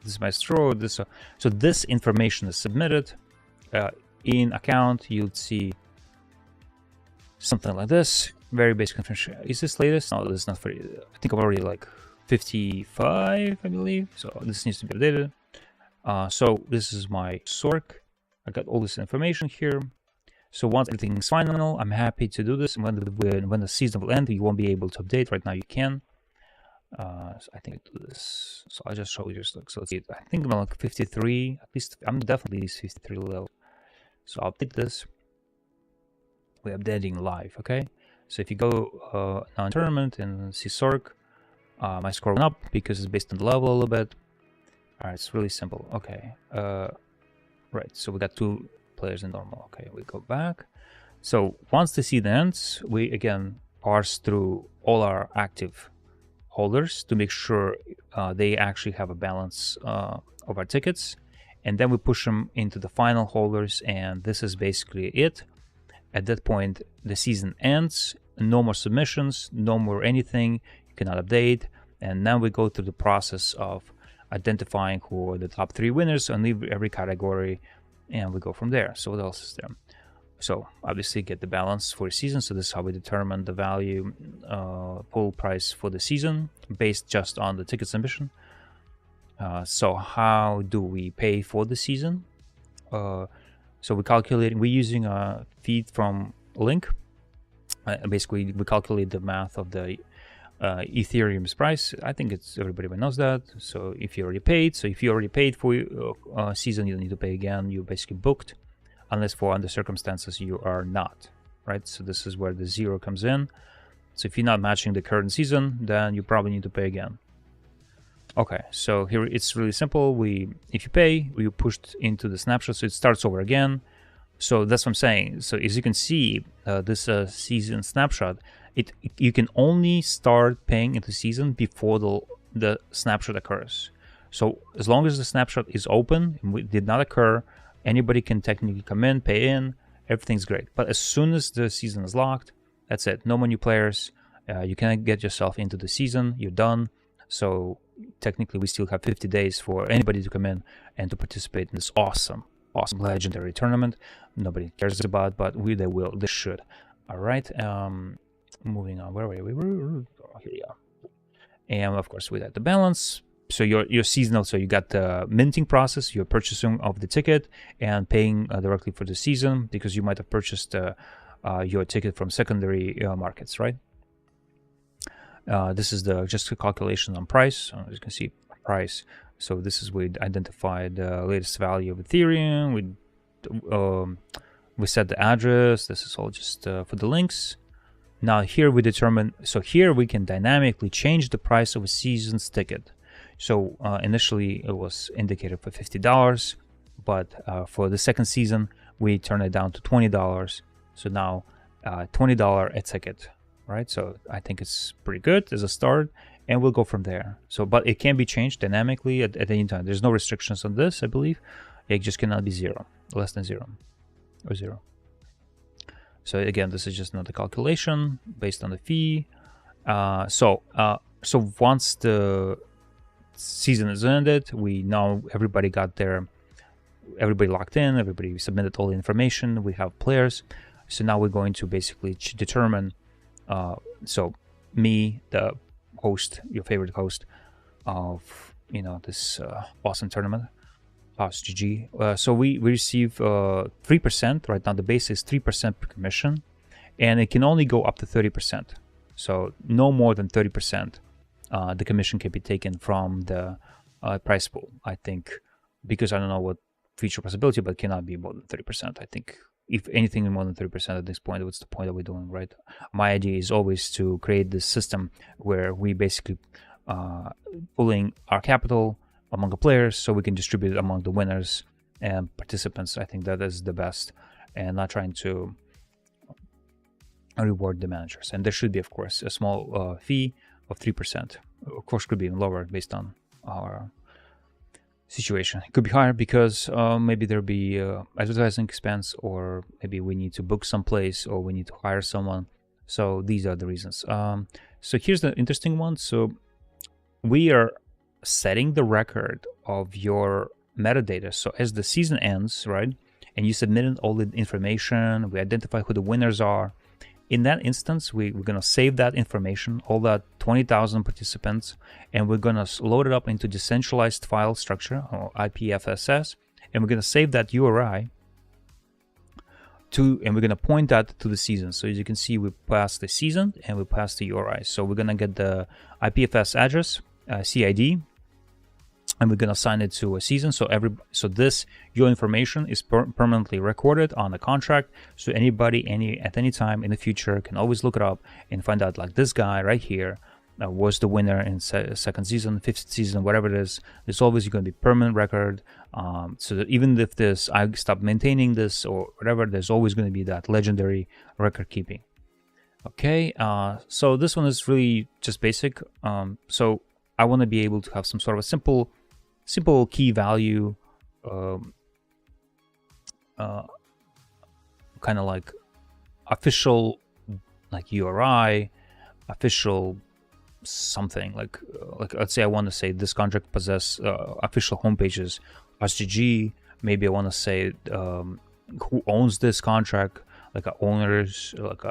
This is my straw. So this information is submitted in account. You'll see something like this. Very basic information. Is this latest? No, this is not free. I think I'm already like 55, I believe. So this needs to be updated. So this is my SORC. I got all this information here. So once everything is final, I'm happy to do this. And when the season will end, you won't be able to update. Right now you can. So I think I do this. So I'll just show you. So let's see. I think I'm like 53. At least I'm definitely 53 level. So I'll take this. We're updating live. Okay. So if you go on tournament and see SORC, my score went up because it's based on the level a little bit. All right, it's really simple. Okay. Right. So we got 2 players in normal. Okay, we go back. So once the season ends, we again parse through all our active holders to make sure they actually have a balance of our tickets, and then we push them into the final holders, and this is basically it. At that point, the season ends. No more submissions, no more anything. You cannot update, and now we go through the process of identifying who are the top 3 winners on every category, and we go from there. So what else is there? So obviously get the balance for a season. So this is how we determine the value full price for the season based just on the ticket submission. So how do we pay for the season? So we're using a feed from Link. Basically we calculate the math of the Ethereum's price. I think everybody knows that. So if you already paid for a season, you don't need to pay again. You're basically booked, unless for other circumstances you are not, right? So this is where the 0 comes in. So if you're not matching the current season, then you probably need to pay again. Okay, so here it's really simple. If you pay, you pushed into the snapshot, so it starts over again. So that's what I'm saying. So as you can see, this season snapshot, you can only start paying into season before the snapshot occurs. So as long as the snapshot is open and it did not occur, anybody can technically come in, pay in, everything's great. But as soon as the season is locked, that's it. No more new players. You cannot get yourself into the season. You're done. So technically, we still have 50 days for anybody to come in and to participate in this awesome legendary tournament. Nobody cares about, but they should. All right. Moving on. Where were we? Here we are. And of course, we got the balance. So your seasonal. So you got the minting process. You're purchasing of the ticket and paying directly for the season because you might have purchased your ticket from secondary markets, right? This is just a calculation on price. As you can see, price. So this is we identified the latest value of Ethereum. We set the address. This is all just for the links. Now here we determine. So here we can dynamically change the price of a season's ticket. So initially it was indicated for $50, but for the second season we turn it down to $20. So now $20 a ticket. Right, so I think it's pretty good as a start, and we'll go from there. So, but it can be changed dynamically at any time. There's no restrictions on this, I believe. It just cannot be 0, less than 0, or 0. So again, this is just another calculation based on the fee. So once the season is ended, we know everybody locked in, everybody submitted all the information. We have players. So now we're going to basically determine. So me, the host, your favorite host of this awesome tournament, House GG. So we receive 3%. Right now the base is 3% per commission, and it can only go up to 30%. So no more than 30%. The commission can be taken from the price pool. I think because I don't know what future possibility, but it cannot be more than 30%. I think. If anything more than 30% at this point, what's the point that we're doing, right? My idea is always to create this system where we basically pulling our capital among the players so we can distribute it among the winners and participants. I think that is the best, and not trying to reward the managers. And there should be, of course, a small fee of 3%. Of course, could be even lower based on our situation. It could be higher because maybe there'll be advertising expense, or maybe we need to book someplace, or we need to hire someone. So these are the reasons. So here's the interesting one. So we are setting the record of your metadata. So as the season ends, right, and you submitted all the information, we identify who the winners are. In that instance, we're going to save that information, all that 20,000 participants, and we're going to load it up into decentralized file structure, or IPFSS, and we're going to save that URI and we're going to point that to the season. So as you can see, we passed the season and we passed the URI. So we're going to get the IPFS address, CID, and we're going to assign it to a season. So your information is permanently recorded on the contract. So anybody at any time in the future can always look it up and find out, like, this guy right here was the winner in second season, fifth season, whatever it is. There's always going to be permanent record. So that even if I stop maintaining this or whatever, there's always going to be that legendary record keeping. Okay, so this one is really just basic. So I want to be able to have some sort of a simple key value, kind of like official, like URI, official something, like let's say I want to say this contract possess official home pages, SGG. Maybe I want to say who owns this contract, like owners, like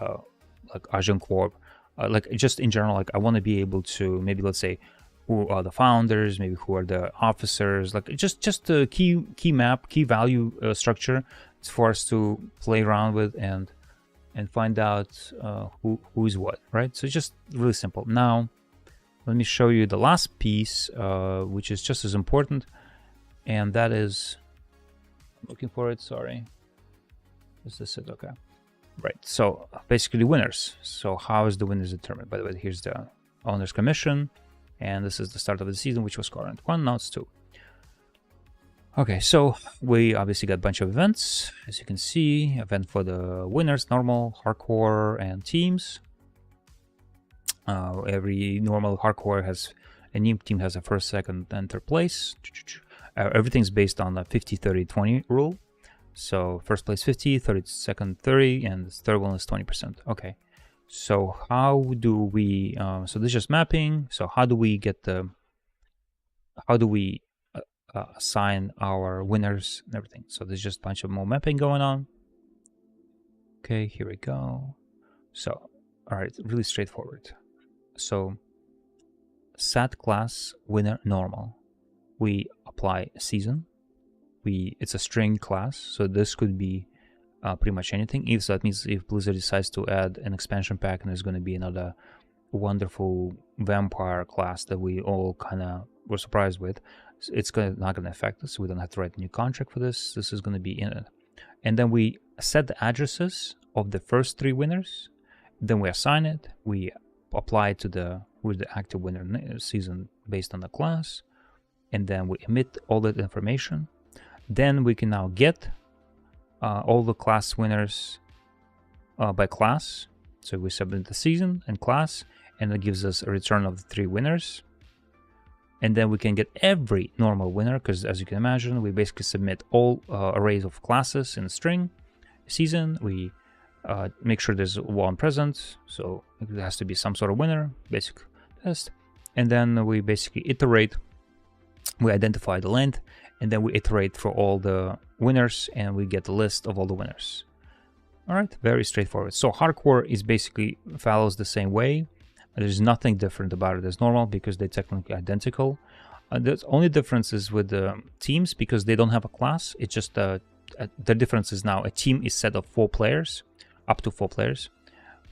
Agincorp, like just in general. Like I want to be able to maybe, let's say, who are the founders, maybe who are the officers, like just a key map, key value structure for us to play around with and find out who is what, right? So just really simple. Now let me show you the last piece, which is just as important, and that is, looking for it, sorry, is this it? Okay, right. So basically winners. So how is the winners determined? By the way, here's the owner's commission, and this is the start of the season, which was current 1, now it's 2. Okay, so we obviously got a bunch of events. As you can see, event for the winners, normal, hardcore, and teams. Every normal hardcore has a new team has a first, second, and third place. Everything's based on the 50, 30, 20 rule. So first place 50, second 30, and the third one is 20%. Okay, so how do we? So this is just mapping. So how do we assign our winners and everything? So there's just a bunch of more mapping going on. Okay, here we go. So all right, really straightforward. So set class winner normal. We apply season. It's a string class, so this could be pretty much anything. If that means if Blizzard decides to add an expansion pack and there's going to be another wonderful vampire class that we all kind of were surprised with, it's not going to affect us. We don't have to write a new contract for this. This is going to be in it. And then we set the addresses of the first 3 winners. Then we assign it. We apply it to who's the active winner season based on the class, and then we emit all that information. Then we can now get all the class winners by class. So we submit the season and class, and it gives us a return of the 3 winners. And then we can get every normal winner, because as you can imagine, we basically submit all arrays of classes in a string. Season, we make sure there's one present, so it has to be some sort of winner, basic test. And then we basically iterate, we identify the length, and then we iterate for all the winners, and we get the list of all the winners. All right, very straightforward. So hardcore is basically follows the same way. There's nothing different about it as normal because they're technically identical. The only difference is with the teams, because they don't have a class. It's just the difference is now a team is set of 4 players, up to 4 players.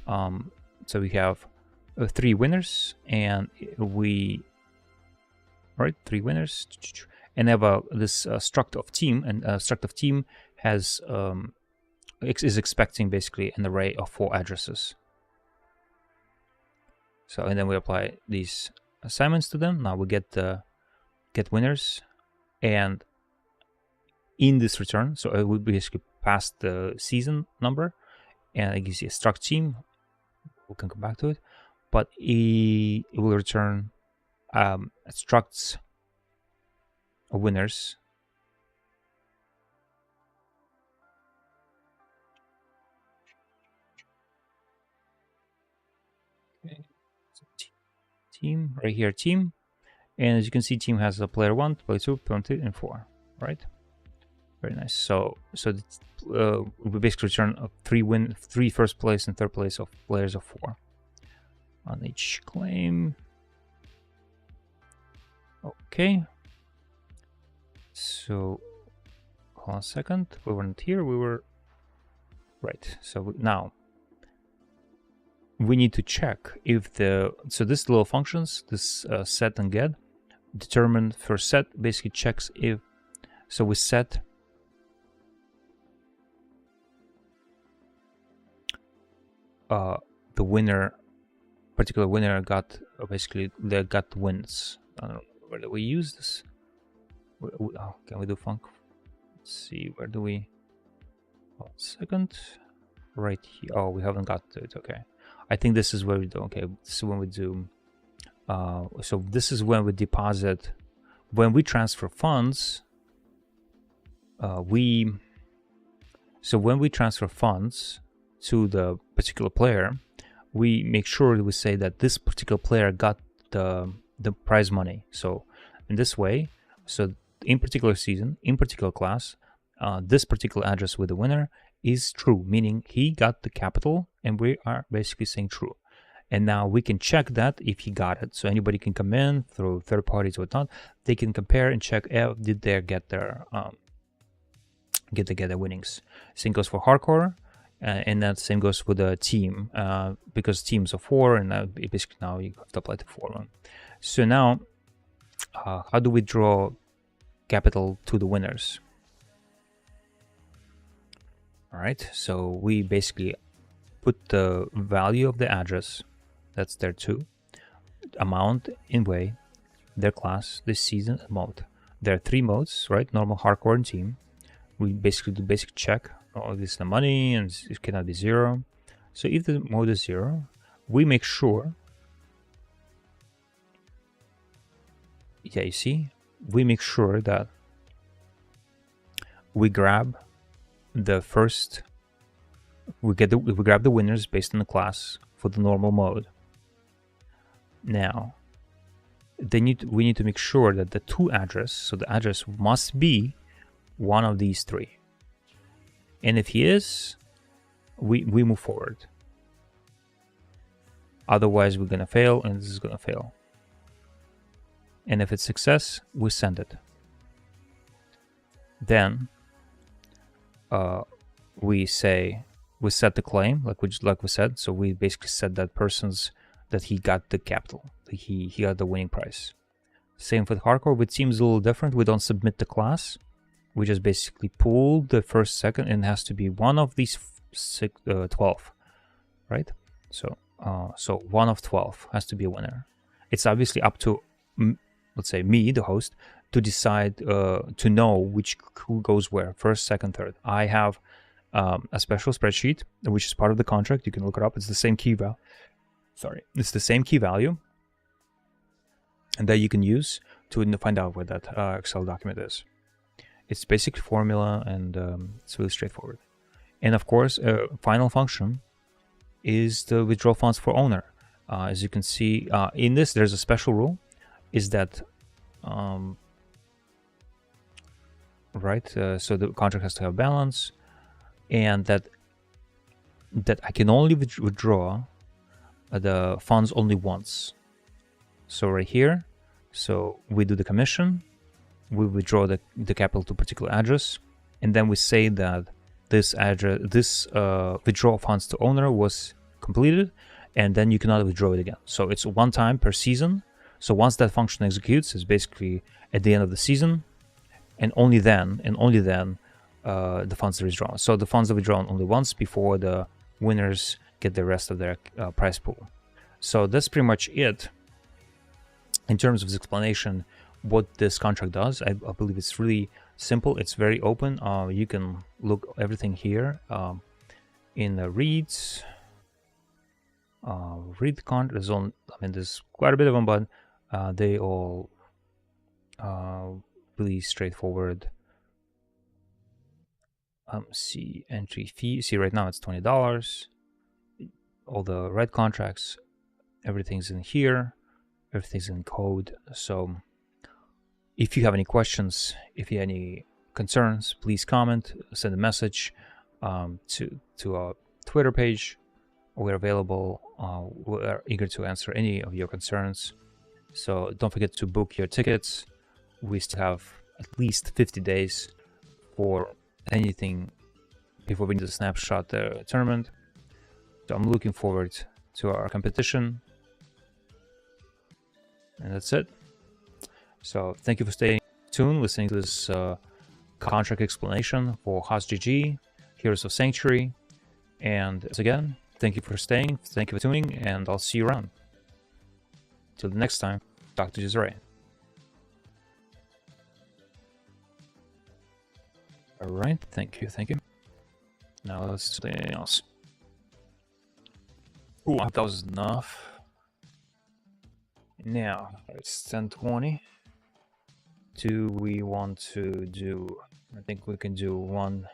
So we have 3 winners, and 3 winners, and have this struct of team, and struct of team has is expecting basically an array of 4 addresses. So, and then we apply these assignments to them. Now we get winners, and in this return, so we basically pass the season number, and it gives you a struct team. We can come back to it, but it will return structs of winners. team right here, team, and as you can see, team has a player 1, player 2, player 3, and 4. Right, very nice. So we basically return a 3 first place and third place of players of 4 on each claim. Okay. So hold on a second. We weren't here. We were right. So now we need to check if this little functions, this set and get, determine for set basically checks if, so we set the winner, particular winner got basically they got wins. I don't know whether we use this. Oh, can we do func? Let's see, where do we? 1 second. Right here. Oh, we haven't got to it. Okay. I think this is where we do. Okay, this is when we do. So this is when we deposit, when we transfer funds. When we transfer funds to the particular player, we make sure that we say that this particular player got the prize money. So in this way, so in particular season, in particular class, this particular address with the winner is true, meaning he got the capital, and we are basically saying true. And now we can check that if he got it. So anybody can come in through third parties or whatnot. They can compare and check if did they get their winnings. Same goes for hardcore, and that same goes with the team, because teams are 4, and basically now you have to apply to 4. So now, how do we draw capital to the winners? All right, so we basically put the value of the address, that's their 2, amount in way, their class, this season, and mode. There are 3 modes, right? Normal, hardcore, and team. We basically do basic check. Oh, this is the money, and it cannot be 0. So if the mode is 0, we make sure. Yeah, you see, we make sure that we grab the first. We grab the winners based on the class for the normal mode. Now, we need to make sure that the to address, so the address must be one of these 3. And if he is, we move forward. Otherwise, we're gonna fail, and this is gonna fail. And if it's success, we send it. Then we set the claim like we said. So we basically said that that he got the capital, he got the winning prize. Same with hardcore. With teams a little different. We don't submit the class. We just basically pull the first, second, and it has to be one of these 12, right? So so one of 12 has to be a winner. It's obviously up to let's say me, the host, to decide to know who goes where, first, second, third. I have a special spreadsheet which is part of the contract. You can look it up. It's the same key value. Sorry, it's the same key value, and that you can use to find out where that Excel document is. It's basic formula, and it's really straightforward. And of course, final function is the withdraw funds for owner. As you can see in this, there's a special rule, is that right? So the contract has to have balance, and that I can only withdraw the funds only once. So right here, so we do the commission, we withdraw the capital to a particular address, and then we say that this withdrawal funds to owner was completed, and then you cannot withdraw it again. So it's one time per season. So once that function executes, it's basically at the end of the season, and only then the funds are withdrawn. So the funds are withdrawn only once before the winners get the rest of their prize pool. So that's pretty much it in terms of the explanation what this contract does. I believe it's really simple. It's very open. You can look everything here in the reads. Read the contract. There's quite a bit of them, but they all really straightforward. See entry fee. See right now it's $20. All the red contracts, everything's in here, Everything's in code. So if you have any questions, if you have any concerns, please comment, send a message to our Twitter page. We're available. We're eager to answer any of your concerns. So don't forget to book your tickets. We still have at least 50 days for anything before we need to snapshot the tournament. So I'm looking forward to our competition. And that's it. So thank you for staying tuned, listening to this contract explanation for HostGG, Heroes of Sanctuary. And as again, thank you for staying, thank you for tuning, and I'll see you around. Till the next time, Dr. Jizray. Alright, thank you. Now let's do something else. Ooh, I hope that was enough. Now, it's 10:20. Do we want to do... I think we can do one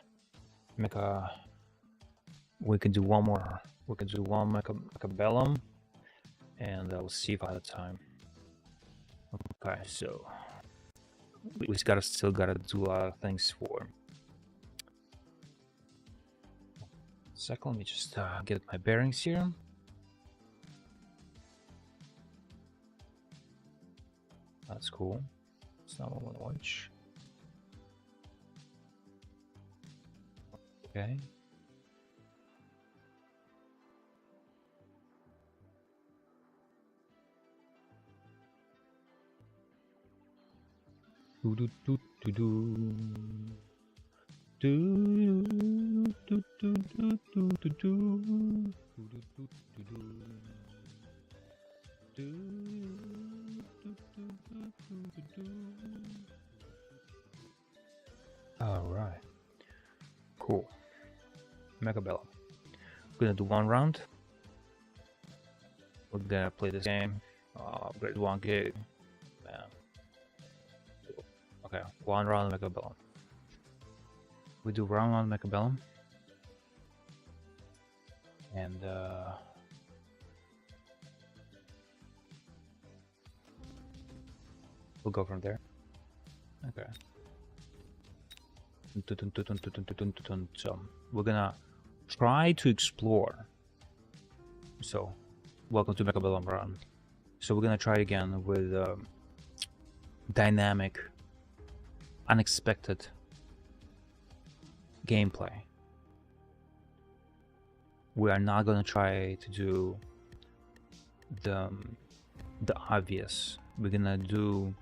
mecha... We can do one more. We can do one Mechabellum. And we'll see if I have time. Okay, so... We still gotta do a lot of things for... Second, let me just get my bearings here. That's cool. It's not what I want to watch. Okay. Do do do do do. Do do do do do do do do do. All right, cool. Mechabellum. We're gonna do one round. We're gonna play this game. Grade 1 gig. Okay, one round Mechabellum. We do round 1 Mechabellum. And we'll go from there. Okay. So we're gonna try to explore. So welcome to Mechabellum Run. So we're gonna try again with dynamic, unexpected gameplay. We are not gonna try to do the obvious. We're gonna do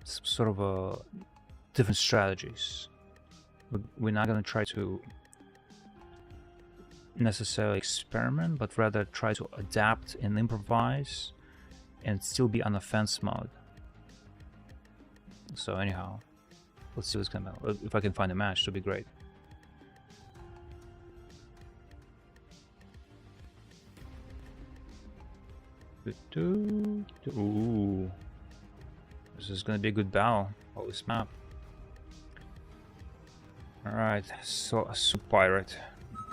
some sort of a different strategies. We're not gonna try to necessarily experiment, but rather try to adapt and improvise and still be on offense mode. So anyhow, let's see what's coming out. If I can find a match, it'll be great. Ooh, this is gonna be a good battle. Oh, this map. All right, so a soup pirate.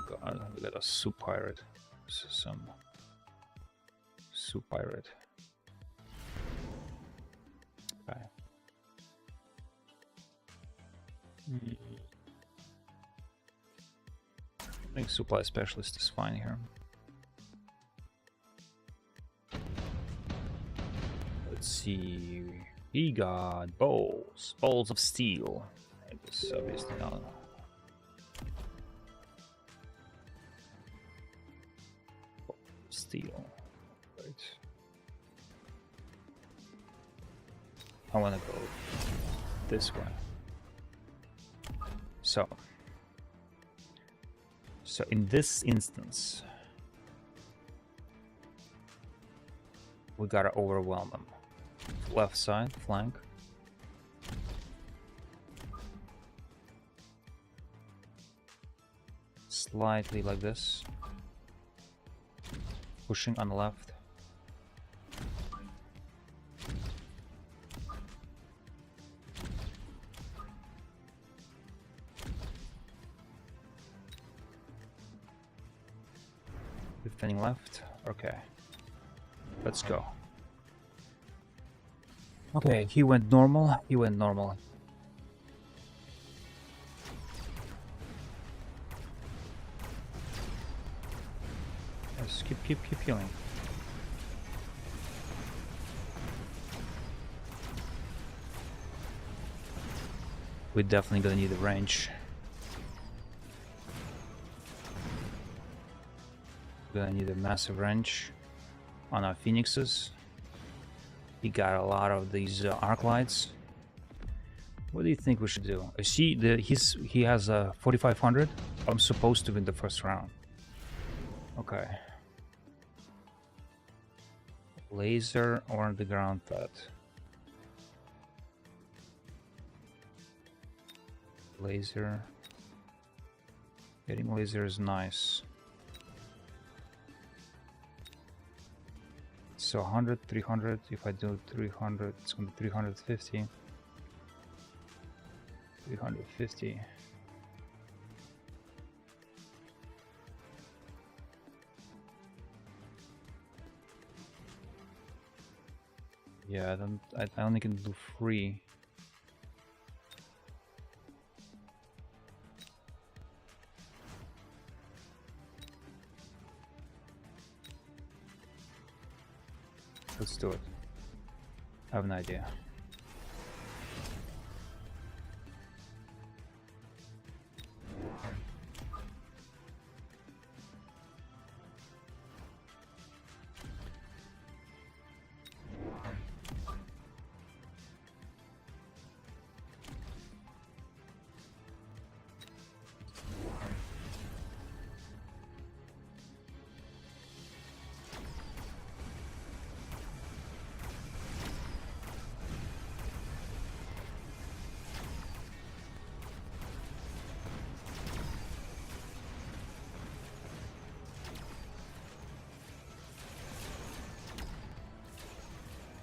God, we got a soup pirate. This is some soup pirate. Okay. I think supply specialist is fine here. Let's see. He got balls of steel. This is obviously not. Steel. Right. I want to go this way. So in this instance, we gotta overwhelm them. Left side, flank. Slightly like this. Pushing on the left. Defending left. Okay. Let's go. Okay, he went normal. He went normal. Yes, keep healing. We're definitely gonna need a range. Gonna need a massive range on our phoenixes. He got a lot of these arc lights. What do you think we should do? See, he has a 4500. I'm supposed to win the first round. Okay. Laser or the ground threat? Laser. Getting laser is nice. So 100, 300. If I do 300, it's gonna be 350. 350. Yeah, I only can do 3. Let's do it. I have an idea.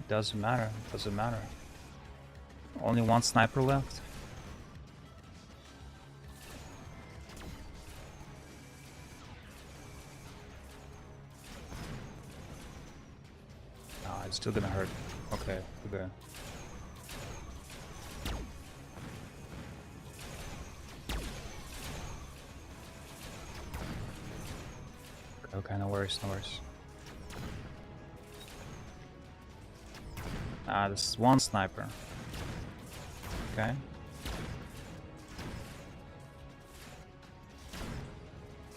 Doesn't matter. Doesn't matter. Only one sniper left. Ah, it's still gonna hurt. Okay, okay. Okay, no worries, no worries. Ah, this is one sniper. Okay.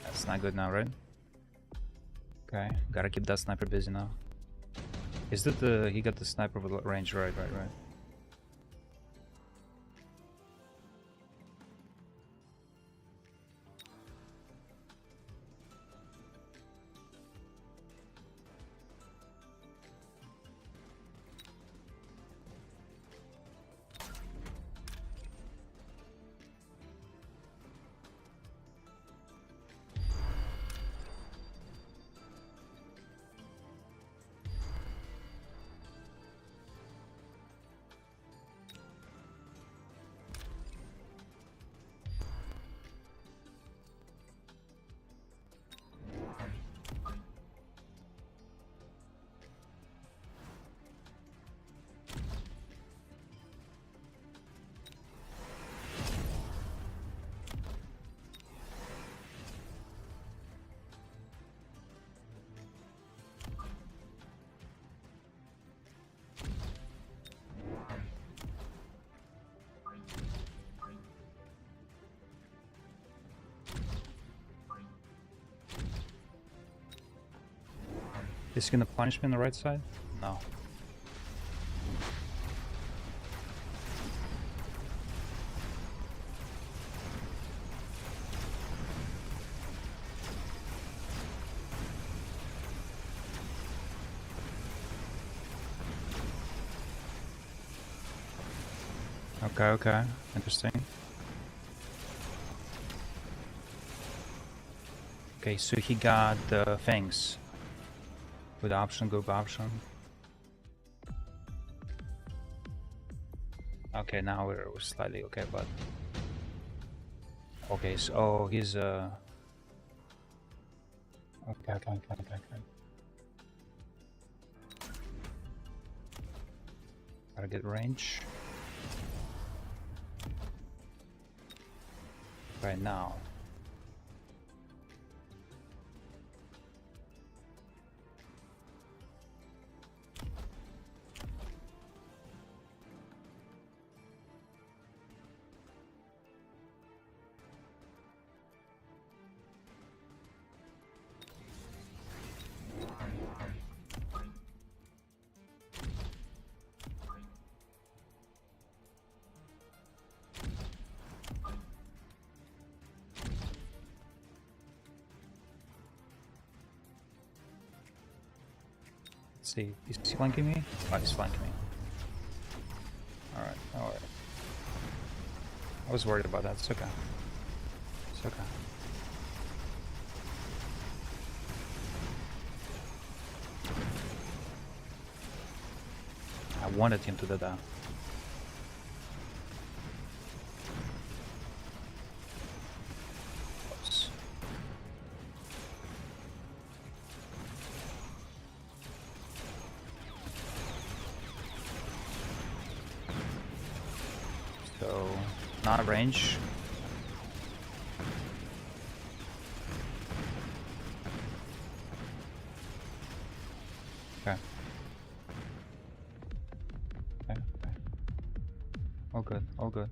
That's not good now, right? Okay, gotta keep that sniper busy now. Is that he got the sniper with range, right. Is he gonna punish me on the right side? No. Okay, interesting. Okay, so he got the fangs with option, group option. Okay, now we're slightly okay, but okay, so he's okay. Target range. Right now. See, is he flanking me? Oh, he's flanking me. Alright, alright. I was worried about that. It's okay. It's okay. I wanted him to do that. Oops. So, not range. Okay. Okay, okay. All good, all good.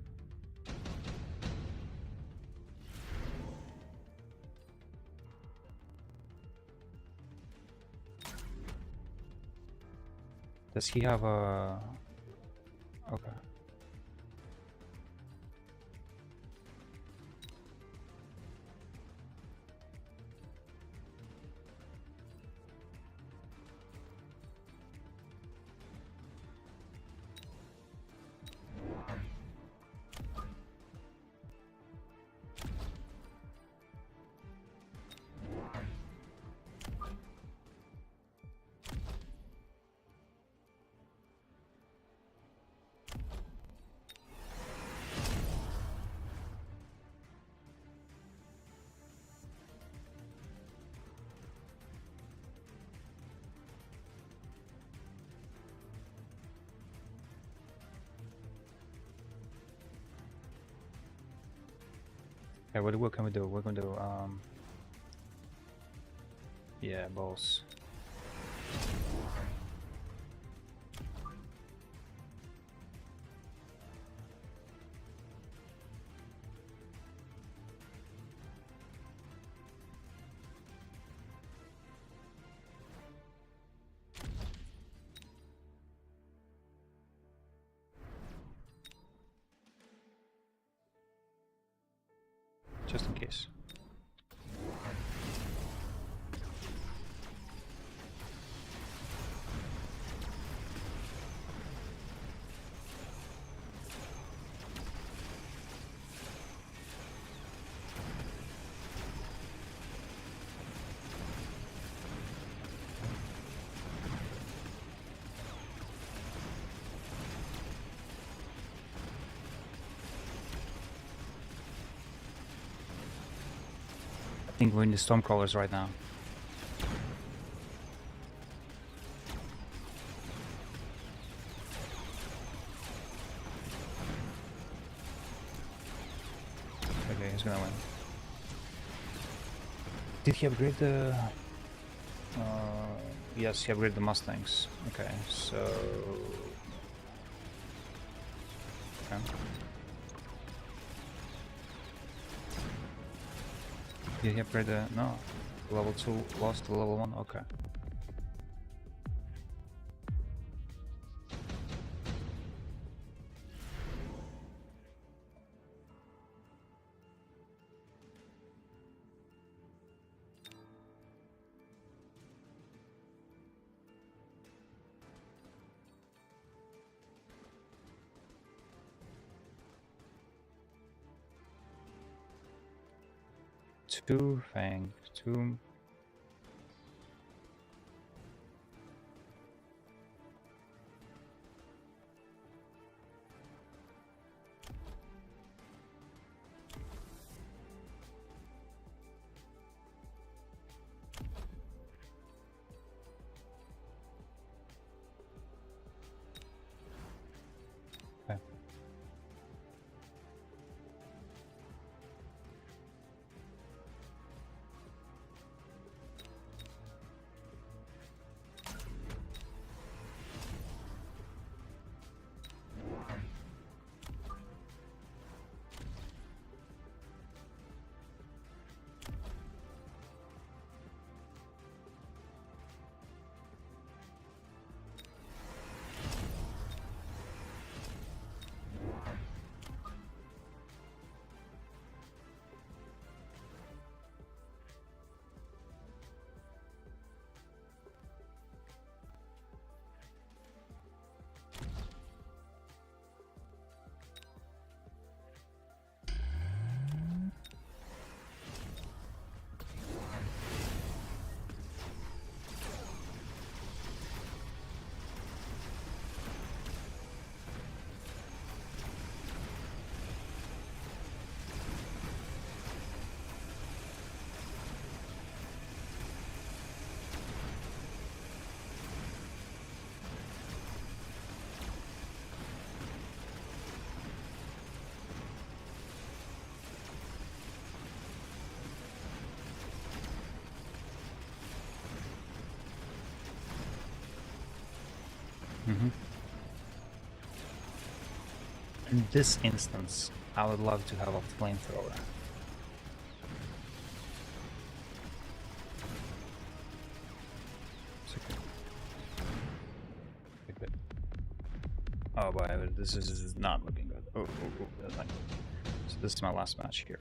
Does he have a... Okay. Okay, what can we do? We're gonna do, yeah, balls. Just in case. I think we're in the Stormcrawlers right now. Okay, he's gonna win. Did he upgrade the... yes, he upgraded the Mustangs. Okay, so... Okay. Did he upgrade the... No. Level 2 lost to level 1? Okay. Two Fang, two... In this instance, I would love to have a flamethrower. It's okay. Wait, wait. Oh boy, this is not looking good. Oh, that's not good. So this is my last match here.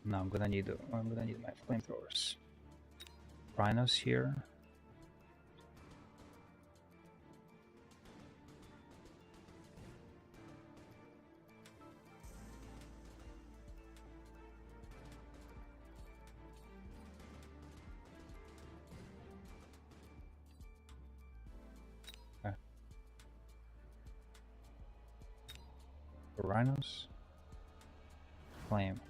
Now I'm gonna need my flamethrowers. Rhinos here. Okay. Rhinos. Flame.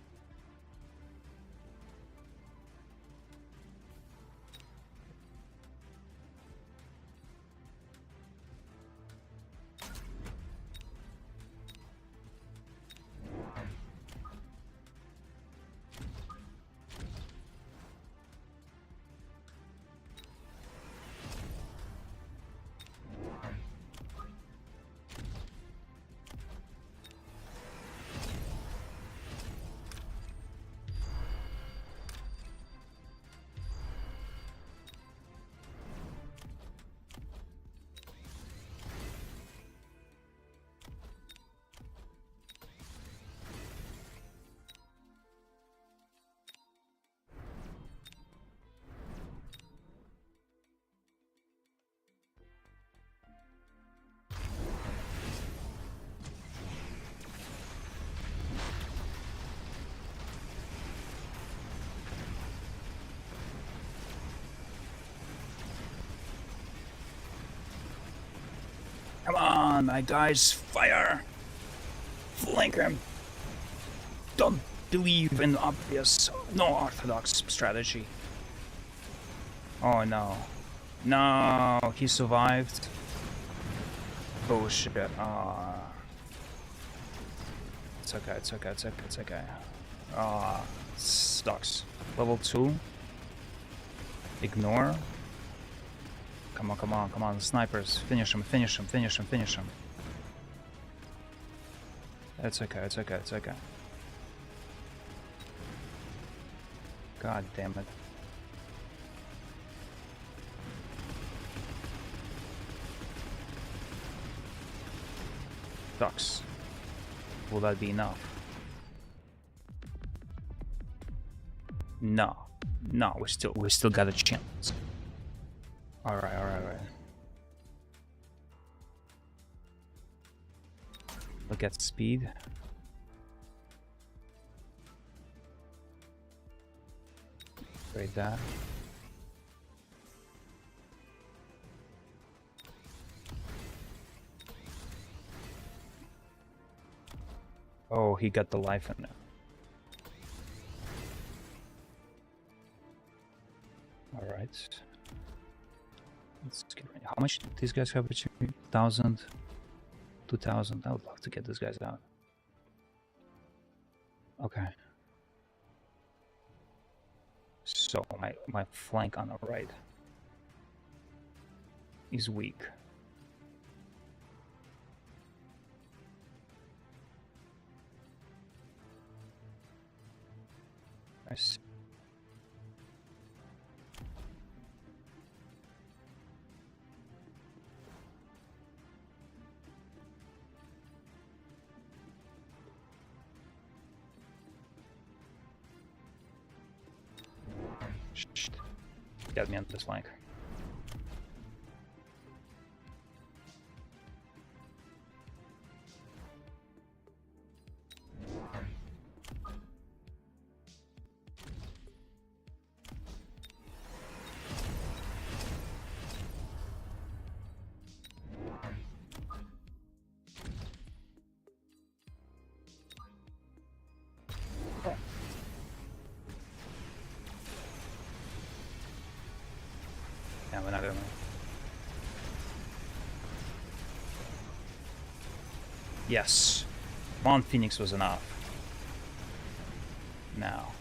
Come on, my guys, fire! Flank him! Don't believe in obvious, no orthodox strategy. Oh no. No, he survived. Bullshit. It's okay, it's okay, it's okay, it's okay. Sucks. Level 2. Ignore. Come on, come on, come on, snipers. Finish him, finish him, finish him, finish him. It's okay, it's okay, it's okay. God damn it. Sucks. Will that be enough? No. No, we still got a chance. Alright, alright, alright. Look at speed. Trade that. Oh, he got the life in there. Alright. Let's get ready. How much do these guys have? 1,000, 2,000. I would love to get these guys out. Okay. So my flank on the right is weak. Nice. Shit. Got me on this flank. Yeah, we're not gonna. Yes. One Phoenix was enough. Now.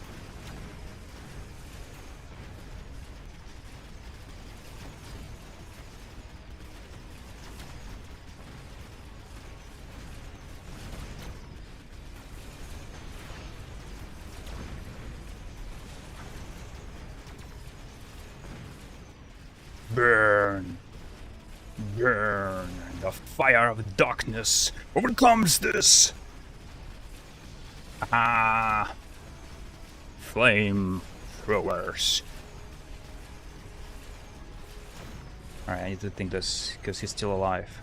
Burn. Burn. The fire of darkness overcomes this. Ah. Flame throwers. Alright, I need to think this because he's still alive.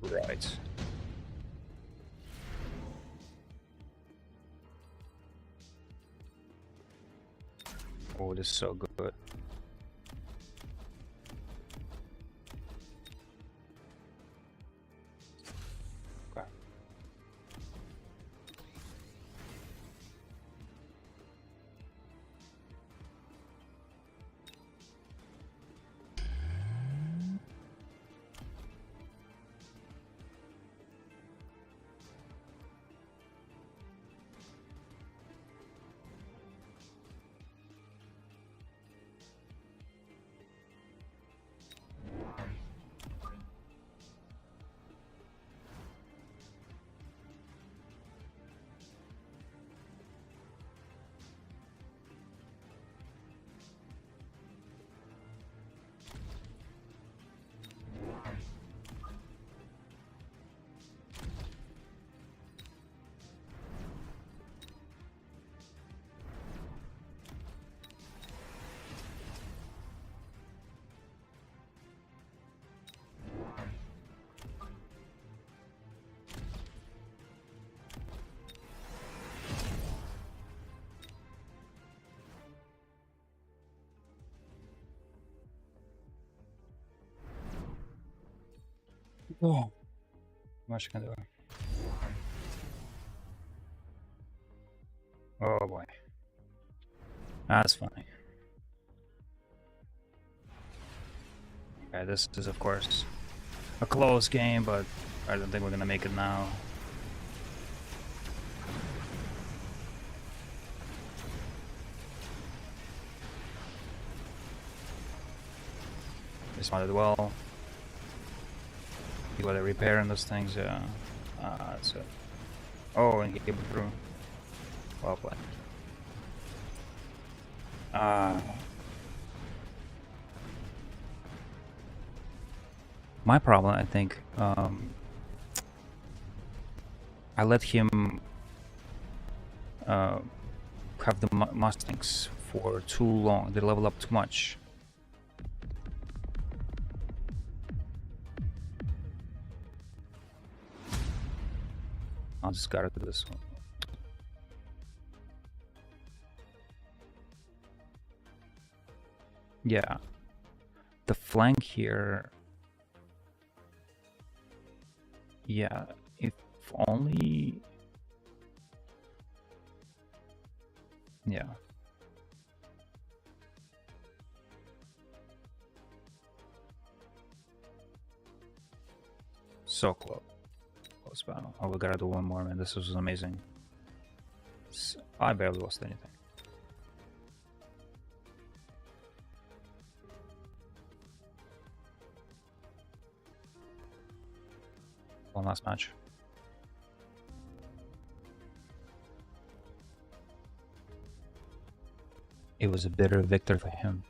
Right. Oh, this is so good. Okay. Oh, much can do. Oh boy, that's funny. Okay, this is of course a close game, but I don't think we're gonna make it now. Responded well. You gotta repair on those things, yeah. That's it. Oh, and he came through. Well played. My problem, I think, I let him have the Mustangs for too long. They level up too much. I'll just gotta do this one. Yeah. The flank here. Yeah, if only. Yeah. So close. Close battle. Oh, we gotta do one more, man. This was amazing. I barely lost anything. One last match. It was a bitter victory for him.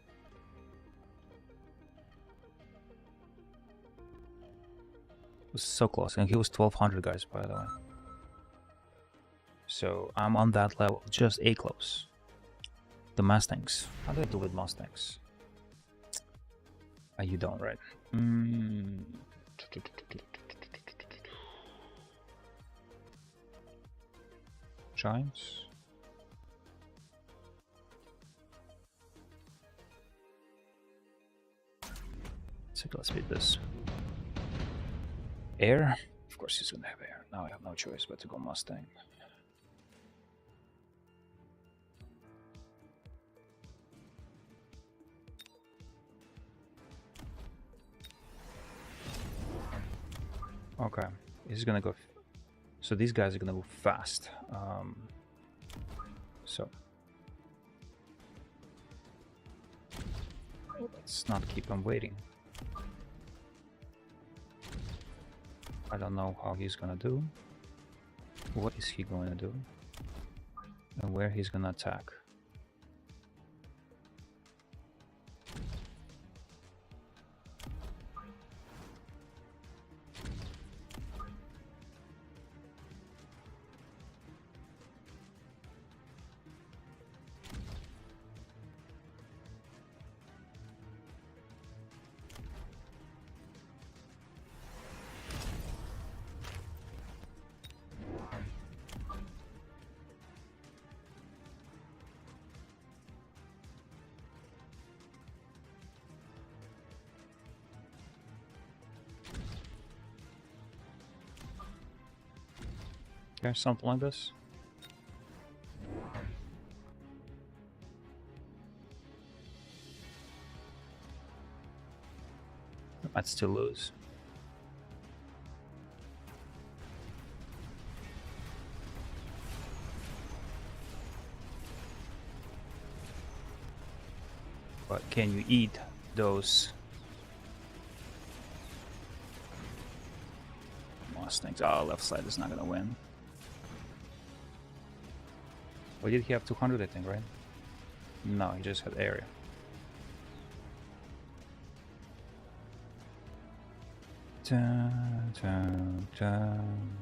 It was so close, and he was 1200, guys, by the way. So I'm on that level, just a close. The Mustangs. How do I do with Mustangs? You don't, right? Giants. So let's beat this. Air? Of course he's gonna have air. Now I have no choice but to go Mustang. Okay, he's gonna go. So these guys are gonna go fast. So let's not keep him waiting. I don't know how he's gonna do. What is he going to do? And where he's gonna attack. Okay, something like this. I might still lose. But can you eat those Mustangs? Oh, left side is not gonna win. Or did he have 200, I think, right? No, he just had area. Dun, dun, dun.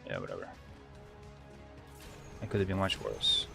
Yeah, whatever. It could have been much worse.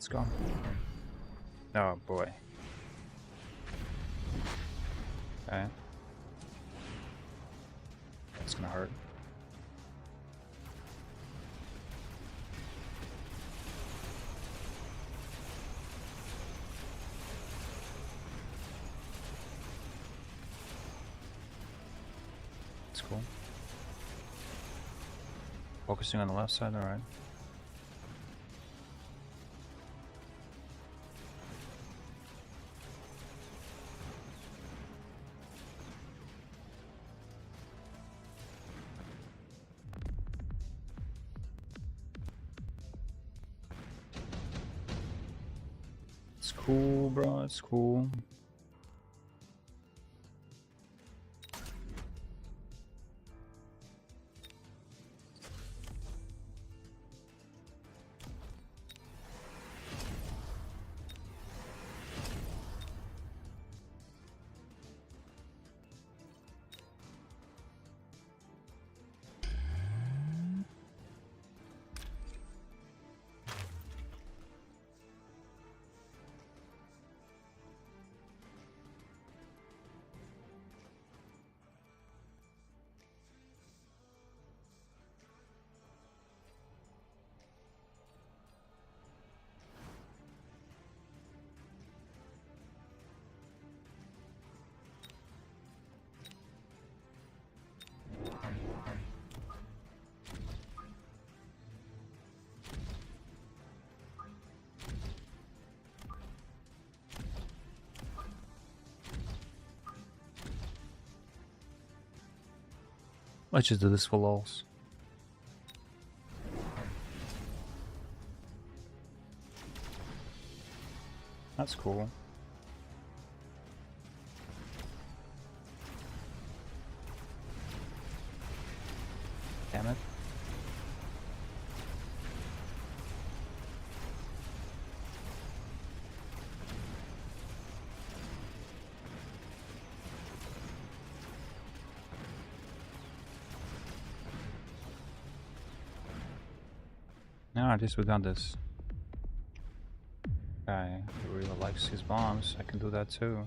Let's go. Oh boy. Okay. That's gonna hurt. It's cool. Focusing on the left side, alright. It's cool, bro. It's cool. Let's just do this for lols. That's cool. Damn it. No, at least we got this. Guy who really likes his bombs. I can do that too.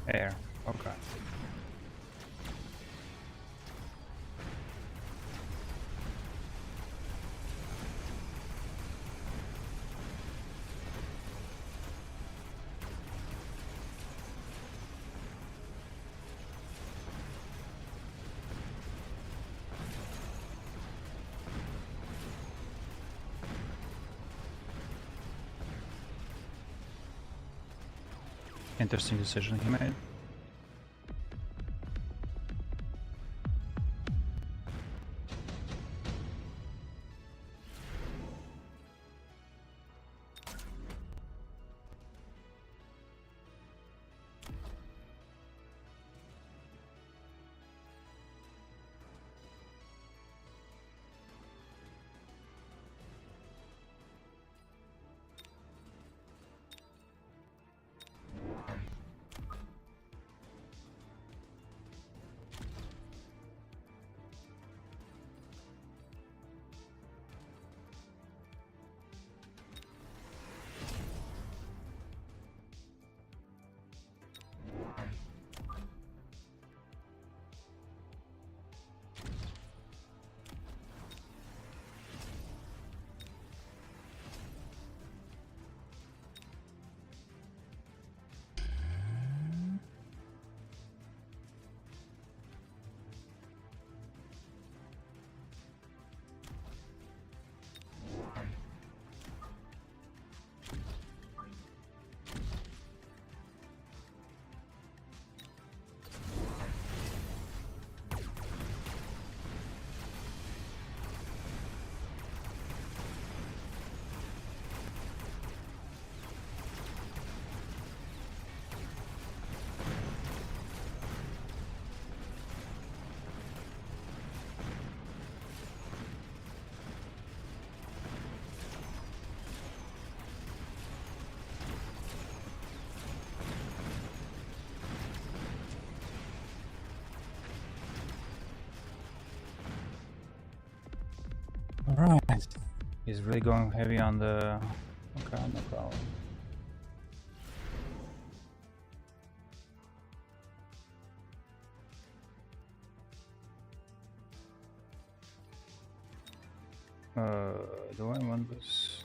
Air. Okay. Interesting decision he made. Alright. He's really going heavy on the... Okay, no problem. Do I want this?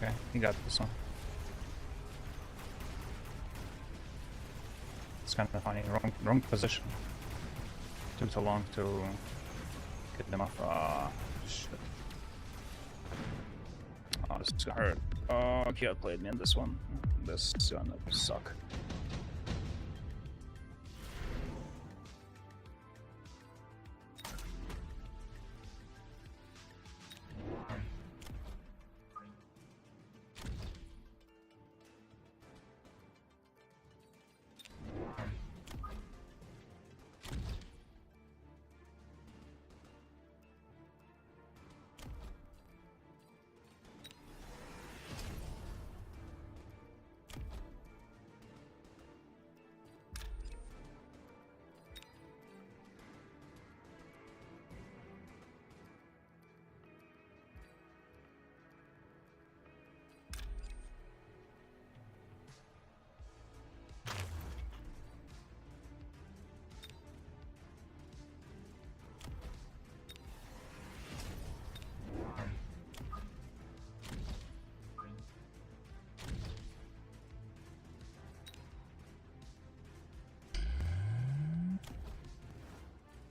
Okay, he got this one. It's kind of funny. Wrong position. Took too long to get them off. Ah, shit. Oh, this is gonna hurt. Oh, he outplayed me in this one. This is gonna suck.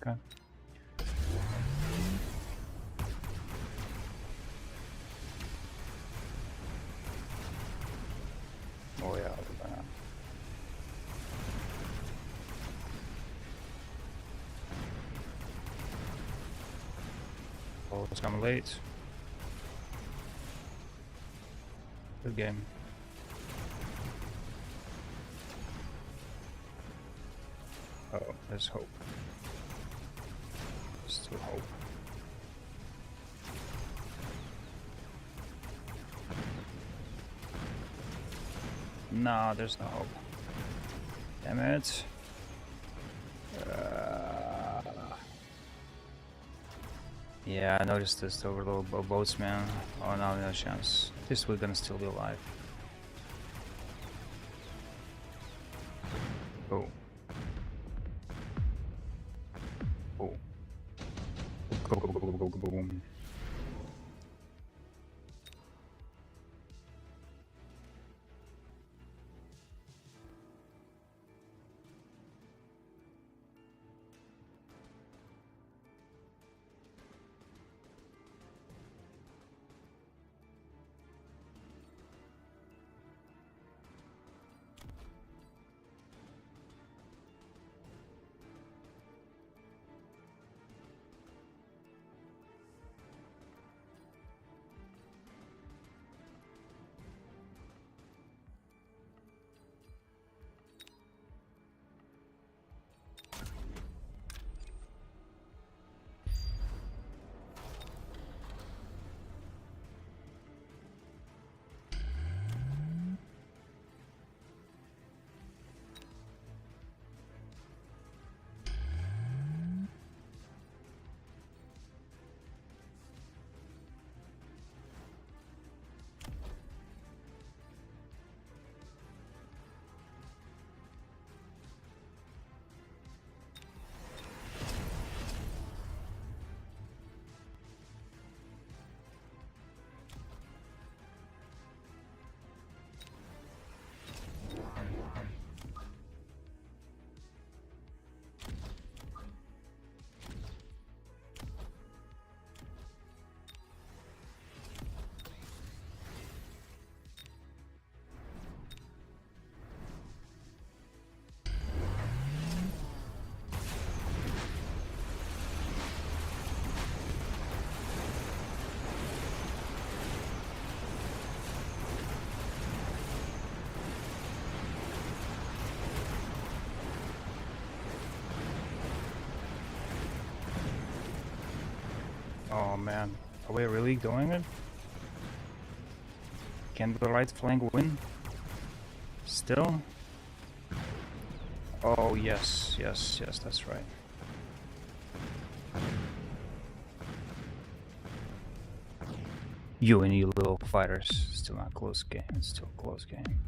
Okay. Oh yeah, look at that. Oh, it's coming late. Good game. Oh, there's hope. Still hope. No, there's no hope. Damn it. Yeah, I noticed this over little boats, man. Oh, no chance. At least we're gonna still be alive. Oh. Oh. Boom. Oh man, are we really doing it? Can the right flank win? Still? Oh yes, that's right. You and you little fighters, still not close game, it's still a close game.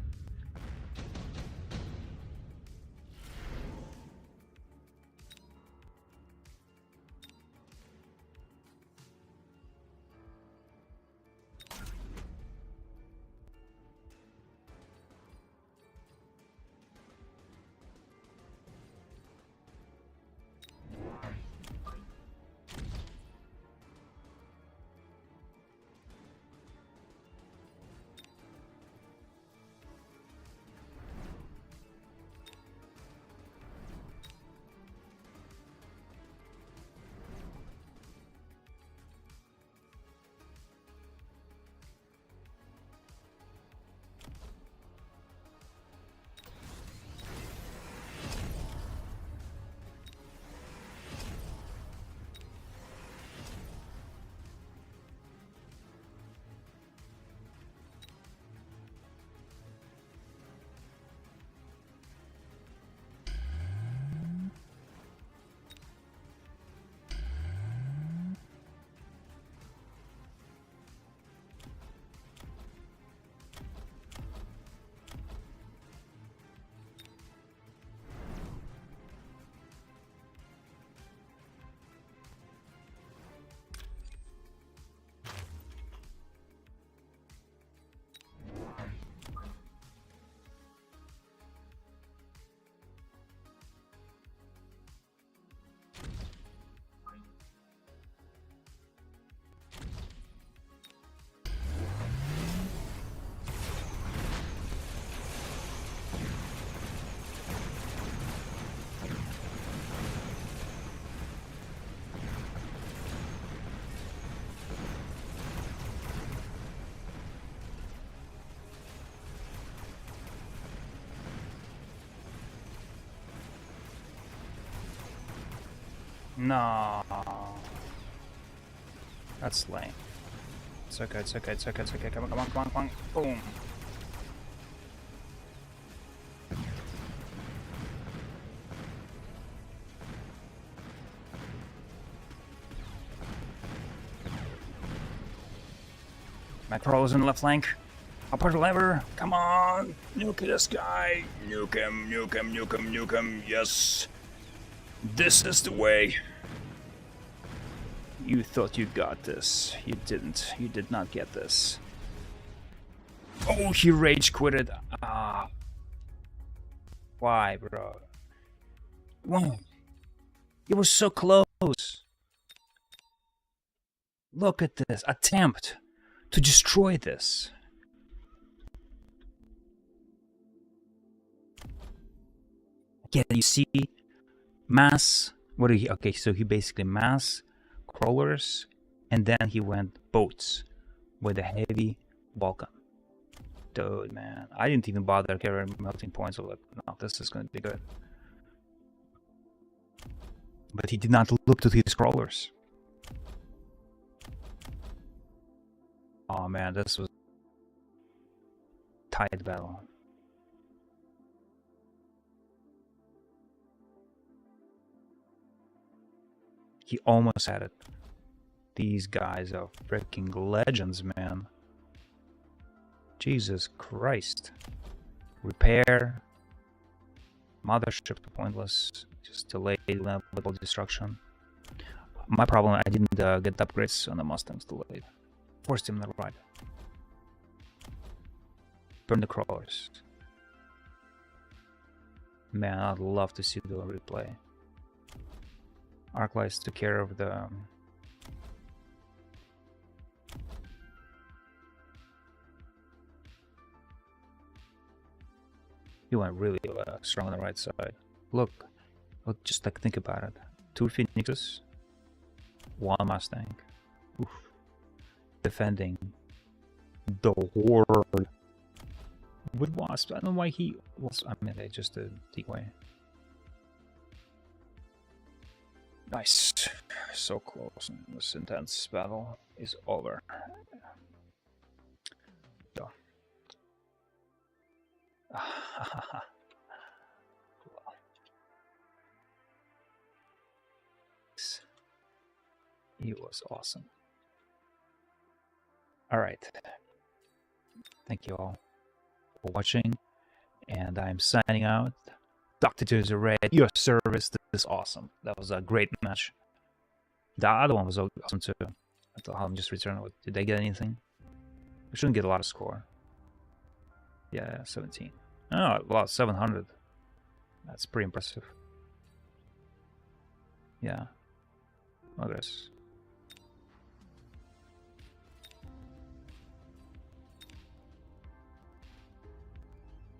No. That's lame. It's okay, it's okay, it's okay, it's okay. Come on, come on, come on, come on. Boom. My crawler's in the left flank. I'll push the lever. Come on. Nuke this guy. Nuke him, nuke him, nuke him, nuke him. Yes. This is the way. You thought you got this. You didn't. You did not get this. Oh, he rage quitted. Ah. Why, bro? Whoa. It was so close. Look at this attempt to destroy this. Yeah, you see mass. What did he? Okay, so he basically mass crawlers, and then he went boats with a heavy Vulcan. Dude, man, I didn't even bother carrying melting points. So like, no, this is gonna be good. But he did not look to his crawlers. Oh man, this was tight battle. He almost had it. These guys are freaking legends, man. Jesus Christ. Repair. Mothership pointless. Just delay level destruction. My problem, I didn't get upgrades on the Mustangs delayed. Forced him to the right. Burn the crawlers. Man, I'd love to see the replay. Arclights took care of the... He went really strong on the right side. Look, just like think about it. 2 Phoenixes, 1 Mustang. Oof. Defending the horde with Wasp. I don't know why he was. I mean, they just a decoy. Nice, so close. This intense battle is over. So. He was awesome. Alright. Thank you all for watching. And I'm signing out. Dr. Tuesday Red, your service. This is awesome. That was a great match. The other one was awesome too. I thought I'm just returning with. Did they get anything? We shouldn't get a lot of score. Yeah, 17. Oh, well, 700. That's pretty impressive. Yeah. Look at this.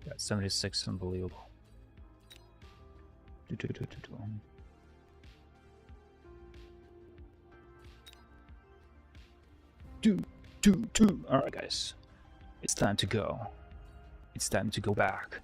Yeah, 76, unbelievable. Alright, guys. It's time to go. It's time to go back.